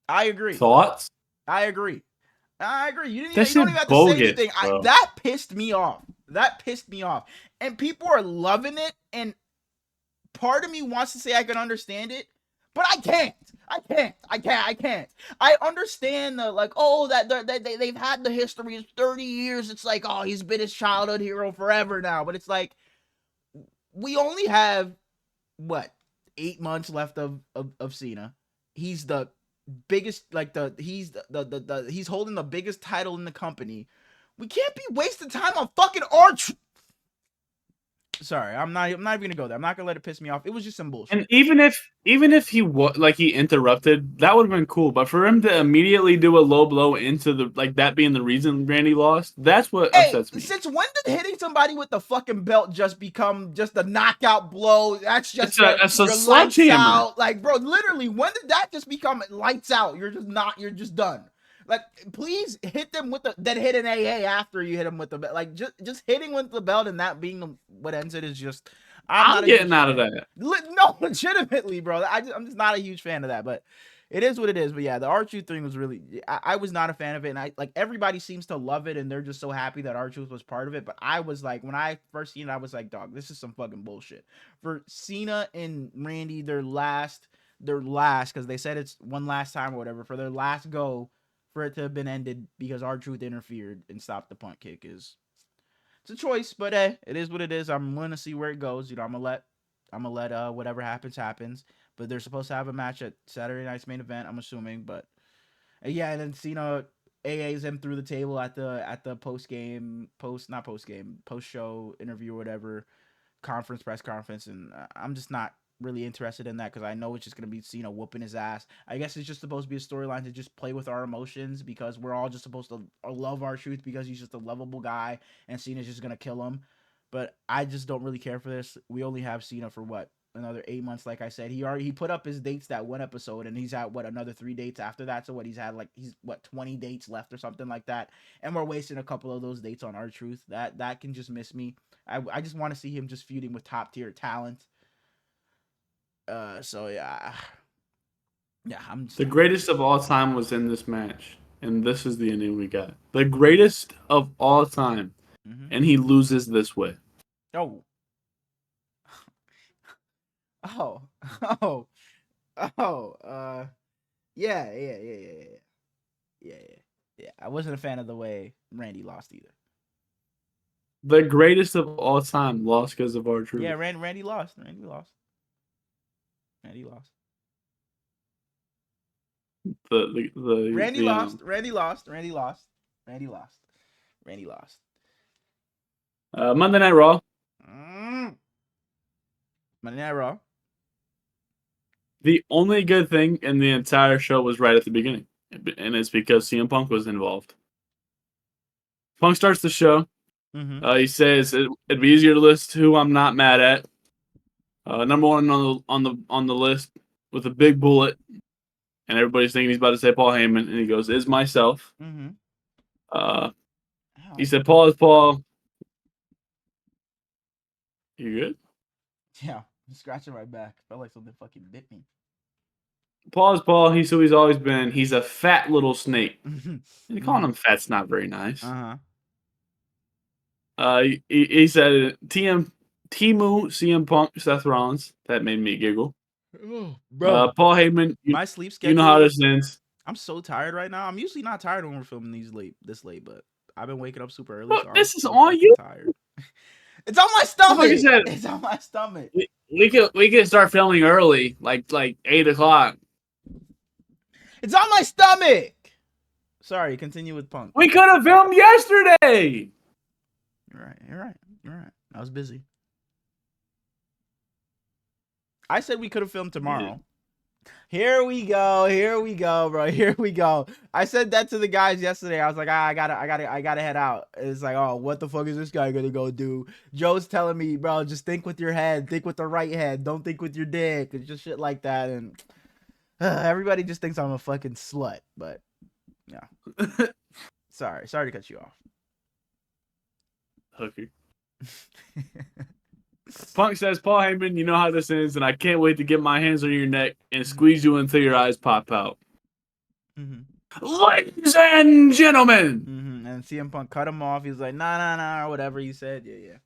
I agree. Thoughts? I agree. You don't even have to say anything. That pissed me off. And people are loving it, and part of me wants to say I can understand it, but I can't. I understand that they've had the history of 30 years. It's like, oh, he's been his childhood hero forever now. But it's like, we only have, 8 months left of Cena. He's the biggest, he's holding the biggest title in the company. We can't be wasting time on fucking R-Truth. Sorry, I'm not even gonna go there. I'm not gonna let it piss me off. It was just some bullshit. And even if he he interrupted, that would have been cool. But for him to immediately do a low blow into that being the reason Randy lost, that's what upsets me. Since when did hitting somebody with the fucking belt just become just a knockout blow? That's just it's a sledgehammer. Like, bro, literally, when did that just become lights out? You're just done. Like, please hit them then hit an AA after you hit them with the belt. Like, just hitting with the belt and that being what ends it is just. I'm getting out of that. No, legitimately, bro. I'm just not a huge fan of that, but it is what it is. But yeah, the R-Truth thing was really. I was not a fan of it, and everybody seems to love it, and they're just so happy that R-Truth was part of it. But I was like, when I first seen it, I was like, dog, this is some fucking bullshit. For Cena and Randy, their last, because they said it's one last time or whatever, for their last go. For it to have been ended because R-Truth interfered and stopped the punt kick it's a choice, but it is what it is. I'm going to see where it goes. I'm gonna let whatever happens. But they're supposed to have a match at Saturday night's main event, I'm assuming. But yeah, and then Cena AAs him through the table at the post show interview or whatever press conference, and I'm just not really interested in that because I know it's just gonna be Cena whooping his ass. I guess it's just supposed to be a storyline to just play with our emotions because we're all just supposed to love R-Truth because he's just a lovable guy and Cena's just gonna kill him. But I just don't really care for this. We only have Cena for another 8 months. Like I said, he put up his dates that one episode, and he's at another 3 dates after that. So he's had 20 dates left or something like that, and we're wasting a couple of those dates on R-Truth. That can just miss me. I just want to see him just feuding with top tier talent. So yeah, I'm just, the greatest of all time was in this match, and this is the ending we got. The greatest of all time, and he loses this way. Yeah. I wasn't a fan of the way Randy lost either. The greatest of all time lost because of R-Truth. Yeah, Randy lost. Randy lost. Randy lost. Monday Night Raw. Monday Night Raw. The only good thing in the entire show was right at the beginning, and it's because CM Punk was involved. Punk starts the show. He says it'd be easier to list who I'm not mad at. Number one on the list with a big bullet, and everybody's thinking he's about to say Paul Heyman, and he goes, "Is myself." Mm-hmm. He said, "Paul is Paul." You good? Yeah, I'm scratching my back. Felt like something fucking bit me. Paul is Paul. He's who he's always been. He's a fat little snake. And calling Mm-hmm. him fat's not very nice. Uh-huh. He said Timu, CM Punk, Seth Rollins. That made me giggle. Oh, bro, Paul Heyman, my sleep you know how schedule. this ends. I'm so tired right now. I'm usually not tired when we're filming this late, but I've been waking up super early, Look, so I'm this is so on fucking you. tired. It's on my Like I stomach. said, It's on my stomach. we could start filming early, like 8 o'clock. It's on my stomach. Sorry, continue with Punk. We could have filmed yesterday. You're right. I was busy. I said we could have filmed tomorrow. Here we go, bro. Here we go. I said that to the guys yesterday. I was like, I gotta head out. It's like, oh, what the fuck is this guy gonna go do? Joe's telling me, bro, just think with your head, think with the right head, don't think with your dick. It's just shit like that, and everybody just thinks I'm a fucking slut. But yeah, sorry to cut you off. Hooker. Punk says, Paul Heyman, you know how this ends, and I can't wait to get my hands on your neck and squeeze you until your eyes pop out. Mm-hmm. Ladies and gentlemen. Mm-hmm. And CM Punk cut him off. He was like, nah, or whatever he said. Yeah.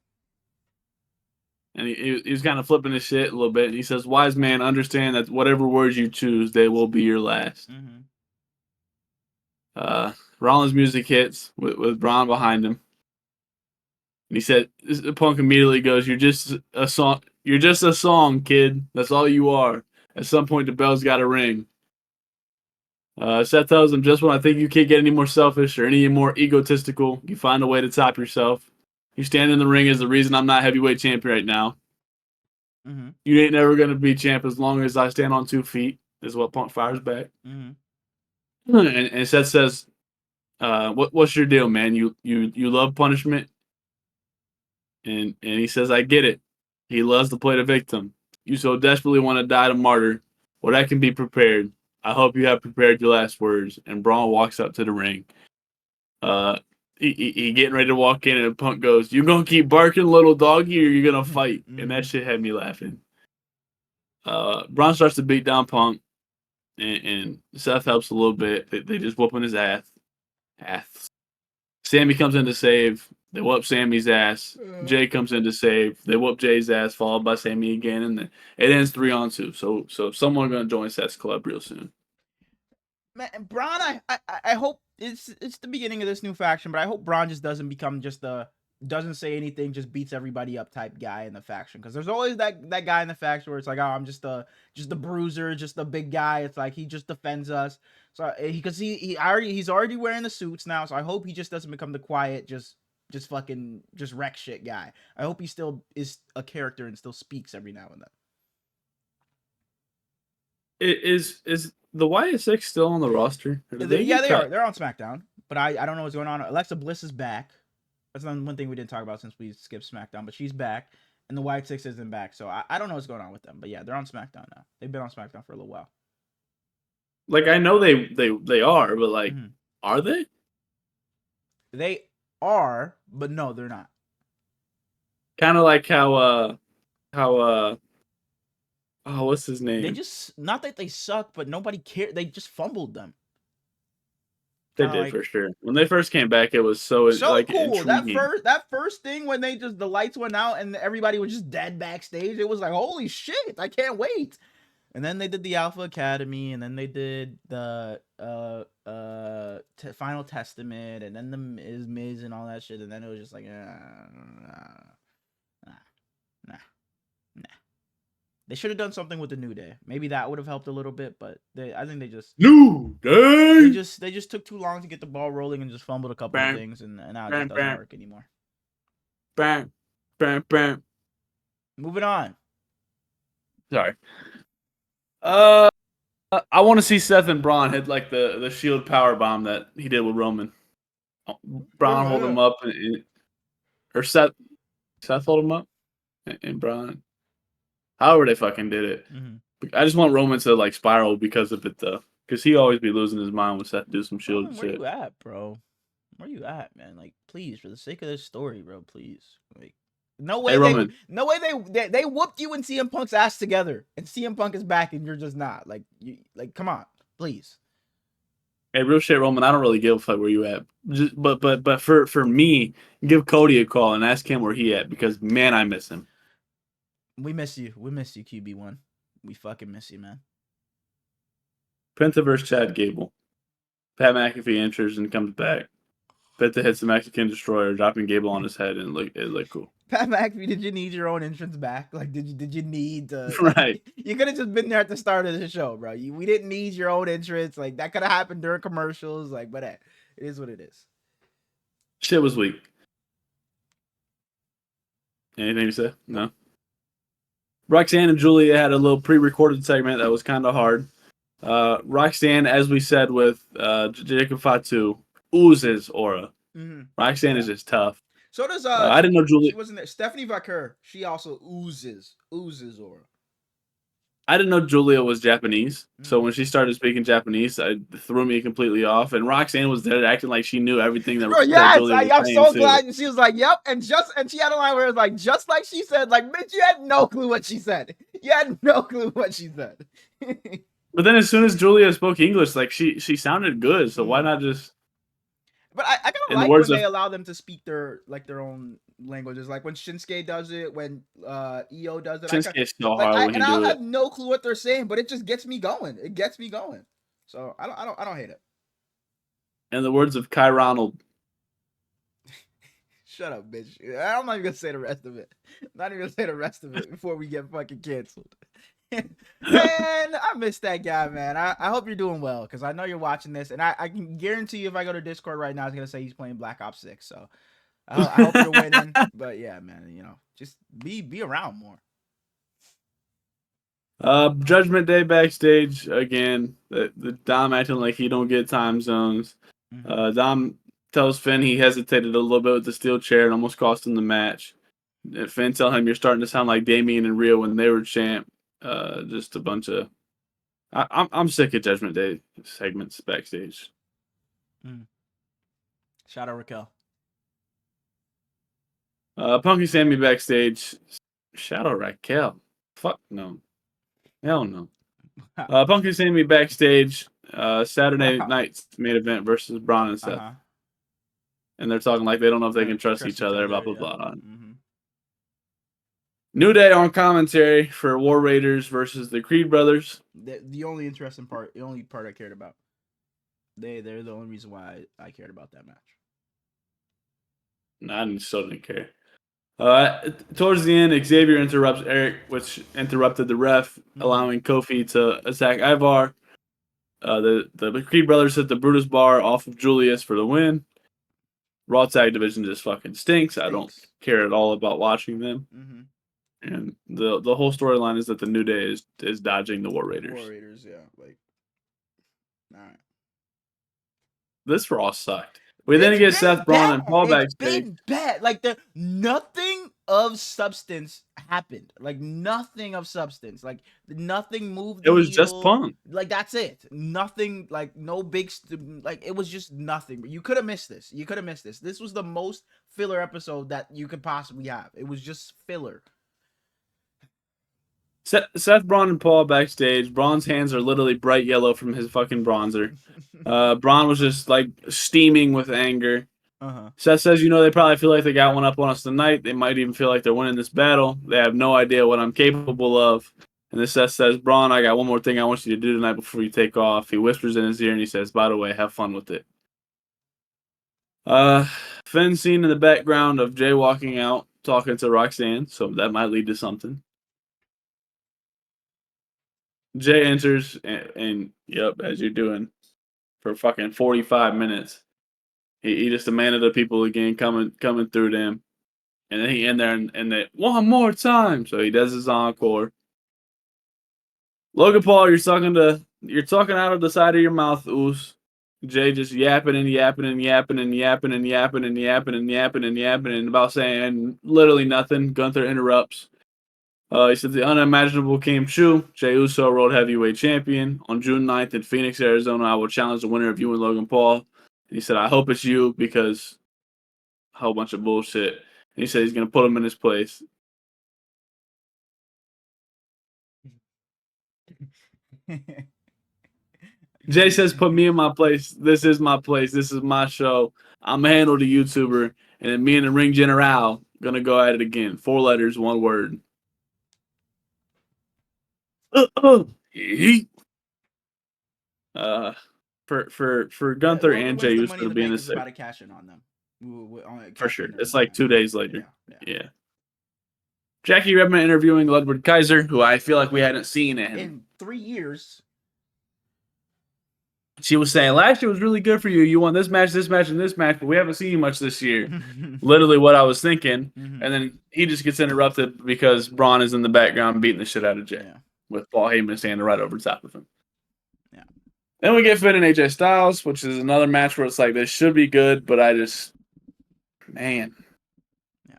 And he was kind of flipping his shit a little bit. And he says, wise man, understand that whatever words you choose, they will be your last. Mm-hmm. Rollins' music hits with Braun behind him. And he said, Punk immediately goes, you're just a song. You're just a song, kid. That's all you are. At some point, the bell's got to ring. Seth tells him, just when I think you can't get any more selfish or any more egotistical, you find a way to top yourself. You stand in the ring is the reason I'm not heavyweight champion right now. Mm-hmm. You ain't never going to be champ as long as I stand on 2 feet, is what Punk fires back. Mm-hmm. And Seth says, what's your deal, man? You love punishment? And he says, I get it. He loves to play the victim. You so desperately want to die to martyr. Well, that can be prepared. I hope you have prepared your last words. And Braun walks up to the ring. He getting ready to walk in, and Punk goes, "You gonna keep barking, little doggy, or you gonna fight?" And that shit had me laughing. Braun starts to beat down Punk, and Seth helps a little bit. They just whooping his ass. Sammy comes in to save. They whoop Sammy's ass. Jay comes in to save. They whoop Jay's ass, followed by Sammy again, and then it ends 3-on-2. So someone gonna join Seth's club real soon. Man, Braun, I hope it's the beginning of this new faction, but I hope Braun just doesn't become just doesn't say anything, just beats everybody up type guy in the faction. Because there's always that guy in the faction where it's like, oh, I'm just a bruiser, just a big guy. It's like he just defends us. So because he's already wearing the suits now, so I hope he just doesn't become the quiet, just fucking just wreck shit guy. I hope he still is a character and still speaks every now and then. Is the YSX still on the roster? They are. They're on SmackDown, but I don't know what's going on. Alexa Bliss is back. That's one thing we didn't talk about since we skipped SmackDown, but she's back, and the White Six isn't back. So I don't know what's going on with them, but yeah, they're on SmackDown now. They've been on SmackDown for a little while. Like I know they are, but like, are they? They are, but no, they're not. Kind of like how oh, what's his name? They just, not that they suck, but nobody cared. They just fumbled them. They did for sure. When they first came back, it was so like cool. intriguing. That first thing when they just the lights went out and everybody was just dead backstage. It was like, holy shit! I can't wait. And then they did the Alpha Academy, and then they did the Final Testament, and then the Miz and all that shit. And then it was just like, nah. They should have done something with the New Day. Maybe that would have helped a little bit, but I think they just New Day. They just took too long to get the ball rolling and just fumbled a couple of things, and now it just doesn't work anymore. Bam. Moving on. Sorry. I want to see Seth and Braun hit like the Shield power bomb that he did with Roman. Braun hold him up, or Seth hold him up, and Braun. However they fucking did it. Mm-hmm. I just want Roman to like spiral because of it though. Because he always be losing his mind when Seth do some shield Roman, where shit. you at, bro? Where you at, man? Like, please, for the sake of this story, bro, please. Like, no way Hey Roman, they whooped you and CM Punk's ass together, and CM Punk is back, and you're just not. Like, come on, please. hey, real shit, Roman. I don't really give a fuck where you at. But for me, give Cody a call and ask him where he at because man, I miss him. We miss you. We miss you, QB1. We fucking miss you, man. Penta versus Chad Gable. Pat McAfee enters and comes back. Penta hits the Mexican Destroyer, dropping Gable on his head, and it looked cool. Pat McAfee, did you need your own entrance back? Like, did you need to? Right. You could have just been there at the start of the show, bro. We didn't need your own entrance. Like, that could have happened during commercials. Like, but it is what it is. Shit was weak. Anything to say? No. Roxanne and Julia had a little pre-recorded segment that was kind of hard. Roxanne, as we said with Jacob Fatu, oozes aura. Mm-hmm. Roxanne is just tough. So does I didn't know Julia. She wasn't there. Stephanie Vaquer, she also oozes aura. I didn't know Julia was Japanese, so when she started speaking Japanese, it threw me completely off. And Roxanne was there acting like she knew everything that, Bro, that Julia was I'm saying so too. glad. And she was like, "Yep," and she had a line where it was like, "Just like she said." Like, bitch, you had no clue what she said. You had no clue what she said. But then, as soon as Julia spoke English, like she sounded good. So why not just? But I kind of like when they allow them to speak their own languages. Like when Shinsuke does it, when EO does it. Shinsuke is so hard when he I do have it. no clue what they're saying, but it just gets me going. It gets me going. So I don't hate it. In the words of Kai Ronald. Shut up, bitch. I'm not even gonna say the rest of it. Not even gonna say the rest of it before we get fucking canceled. Man, I miss that guy, man. I hope you're doing well because I know you're watching this, and I can guarantee you if I go to Discord right now, it's gonna say he's playing Black Ops 6. So I hope you're winning. But yeah, man, just be around more. Judgment Day backstage again. The Dom acting like he don't get time zones. Mm-hmm. Dom tells Finn he hesitated a little bit with the steel chair and almost cost him the match. Finn tell him you're starting to sound like Damien and Rio when they were champ. Just a bunch of. I'm sick of Judgment Day segments backstage. Shout out Raquel. Punk and Sammy backstage. Shout out Raquel. Fuck no. Hell no. Punk and Sammy backstage. Saturday night's main event versus Braun and Seth. And they're talking like they don't know if they can trust each other. Blah blah blah. Mm-hmm. New Day on commentary for War Raiders versus the Creed brothers. The only interesting part, the only part I cared about. They're the only reason why I cared about that match. No, I still didn't care. Towards the end, Xavier interrupts Eric, which interrupted the ref, allowing Kofi to attack Ivar. The Creed brothers hit the Brutus bar off of Julius for the win. Raw Tag Division just fucking stinks. I don't care at all about watching them. Mm-hmm. And the whole storyline is that the New Day is dodging the War Raiders. War Raiders, yeah. Like, all right. This Raw sucked. We then get Seth Braun and Paul backstage. It's been bad. Like, nothing of substance happened. Like, nothing of substance. Like, nothing moved. It was just Punk. Like, that's it. Nothing. Like, no big. Like, it was just nothing. You could have missed this. This was the most filler episode that you could possibly have. It was just filler. Seth Braun and Paul backstage. Braun's hands are literally bright yellow from his fucking bronzer. Braun was just like steaming with anger. Seth says, they probably feel like they got one up on us tonight. They might even feel like they're winning this battle. They have no idea what I'm capable of. And then Seth says, Braun, I got one more thing I want you to do tonight before you take off. He whispers in his ear and he says, by the way, have fun with it. Finn scene in the background of Jay walking out, talking to Roxanne, so that might lead to something. Jay enters, and yep, as you're doing, for fucking 45 minutes. He just demanded the people again coming through them. And then he in there and they, one more time. So he does his encore. Logan Paul, you're talking out of the side of your mouth, Oos. Jay just yapping and yapping and yapping and yapping and yapping and yapping and yapping and yapping and about saying literally nothing. Gunther interrupts. He said the unimaginable came true. Jey Uso, World Heavyweight Champion. On June 9th in Phoenix, Arizona, I will challenge the winner of you and Logan Paul. And he said, I hope it's you because a whole bunch of bullshit. And he said he's going to put him in his place. Jay says, put me in my place. This is my place. This is my show. I'm going to handle the YouTuber. And then me and the Ring General going to go at it again. 4 letters, 1 word. For Gunther and Jey Uso to be in this about to cash in on them. For sure. It's like 2 days later. Yeah. Jackie Redmond interviewing Ludwig Kaiser, who I feel like we hadn't seen in 3 years. She was saying, last year was really good for you. You won this match, and this match, but we haven't seen you much this year. Literally what I was thinking. And then he just gets interrupted because Braun is in the background beating the shit out of Jay. Yeah. With Paul Heyman standing right over top of him. Yeah. Then we get Finn and AJ Styles, which is another match where it's like, this should be good, but man. Yeah.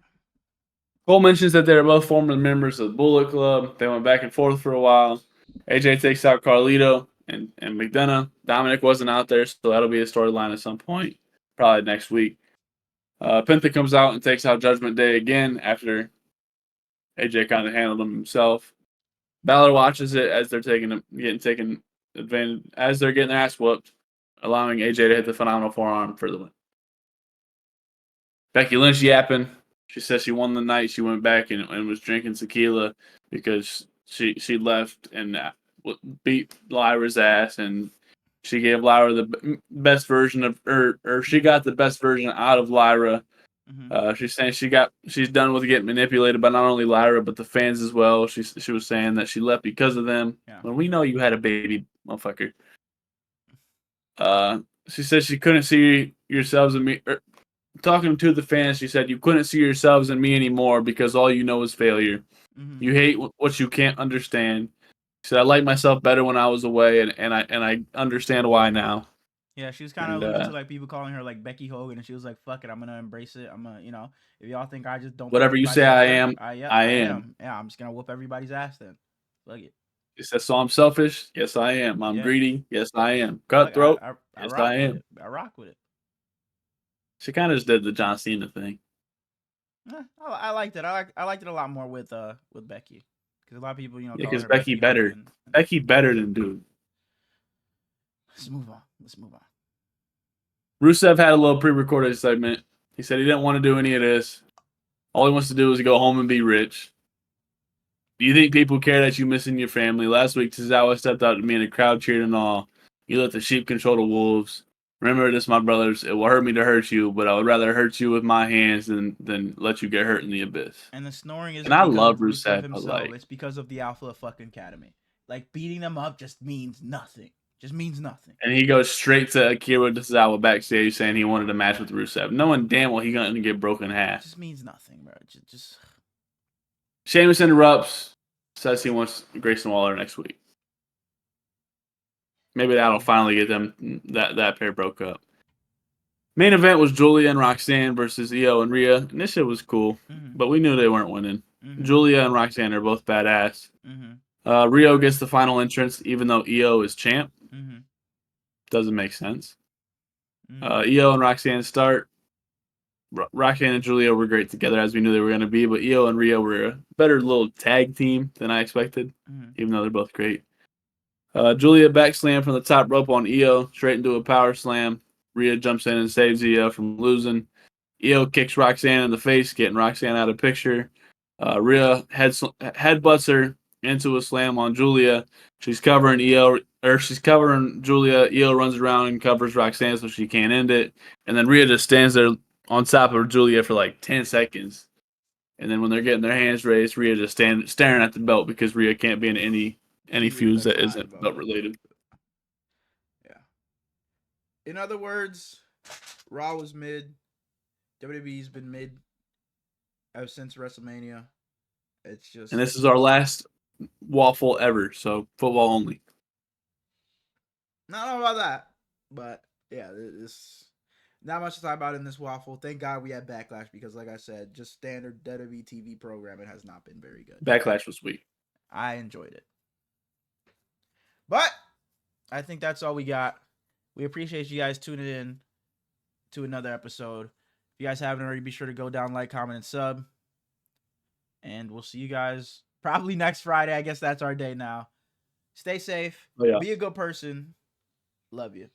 Cole mentions that they're both former members of the Bullet Club. They went back and forth for a while. AJ takes out Carlito and McDonough. Dominic wasn't out there, so that'll be a storyline at some point, probably next week. Penta comes out and takes out Judgment Day again after AJ kind of handled him himself. Balor watches it as they're getting advantage as they're getting their ass whooped, allowing AJ to hit the phenomenal forearm for the win. Becky Lynch yapping. She says she won the night. She went back and was drinking tequila because she left and beat Lyra's ass, and she gave Lyra the best version of her, or she got the best version out of Lyra. She's saying she's done with getting manipulated by not only Lyra but the fans as well. She was saying that she left because of them. Yeah. When we know you had a baby, motherfucker. She said she couldn't see yourselves in me. Talking to the fans, she said you couldn't see yourselves in me anymore because all you know is failure. You hate what you can't understand. She said I liked myself better when I was away, and I understand why now. Yeah, she was kind of alluding to like people calling her like Becky Hogan, and she was like, "Fuck it, I'm gonna embrace it. I'm gonna, if y'all think I just don't whatever you say I am, I am. Yeah, I'm just gonna whoop everybody's ass then. Fuck it." She said, "So I'm selfish? Yes, I am. I'm greedy? Yes, I am. Cutthroat? Yes, I am. I rock with it." She kind of just did the John Cena thing. I liked it. I liked it a lot more with Becky because a lot of people, yeah, because Becky better. Becky better than dude. Let's move on. Rusev had a little pre-recorded segment. He said he didn't want to do any of this. All he wants to do is go home and be rich. Do you think people care that you missing your family? Last week, Tozawa stepped out to me and the crowd cheered and all. You let the sheep control the wolves. Remember this, my brothers. It will hurt me to hurt you, but I would rather hurt you with my hands than let you get hurt in the abyss. And the snoring is. And I love Rusev himself. It's because of the Alpha fucking Academy. Like beating them up just means nothing. Just means nothing. And he goes straight to Akira Tozawa backstage saying he wanted a match with Rusev, knowing damn well he's going to get broken in half. It just means nothing, bro. Just. Sheamus interrupts, says he wants Grayson Waller next week. Maybe that'll finally get them that pair broke up. Main event was Julia and Roxanne versus Io and Rhea, and this shit was cool, but we knew they weren't winning. Julia and Roxanne are both badass. Rio gets the final entrance, even though Io is champ. Doesn't make sense. Io and Roxanne start. Roxanne and Julia were great together, as we knew they were going to be, but Io and Rio were a better little tag team than I expected, even though they're both great. Julia back slam from the top rope on Io, straight into a power slam. Rhea jumps in and saves Io from losing. Io kicks Roxanne in the face, getting Roxanne out of picture. Rhea headbutts her into a slam on Julia. She's covering Julia. Io runs around and covers Roxanne so she can't end it. And then Rhea just stands there on top of Julia for like 10 seconds. And then when they're getting their hands raised, Rhea just staring at the belt because Rhea can't be in any feuds that isn't belt related. Yeah. In other words, Raw was mid. WWE's been mid ever since WrestleMania. It's just. And this is our last waffle ever, so football only. Not know about that, but yeah, this. Not much to talk about in this waffle. Thank God we had Backlash because, like I said, just standard WWE TV programming has not been very good. Backlash was weak. I enjoyed it. But I think that's all we got. We appreciate you guys tuning in to another episode. If you guys haven't already, be sure to go down, like, comment, and sub. And we'll see you guys probably next Friday. I guess that's our day now. Stay safe. Oh, yeah. Be a good person. Love you.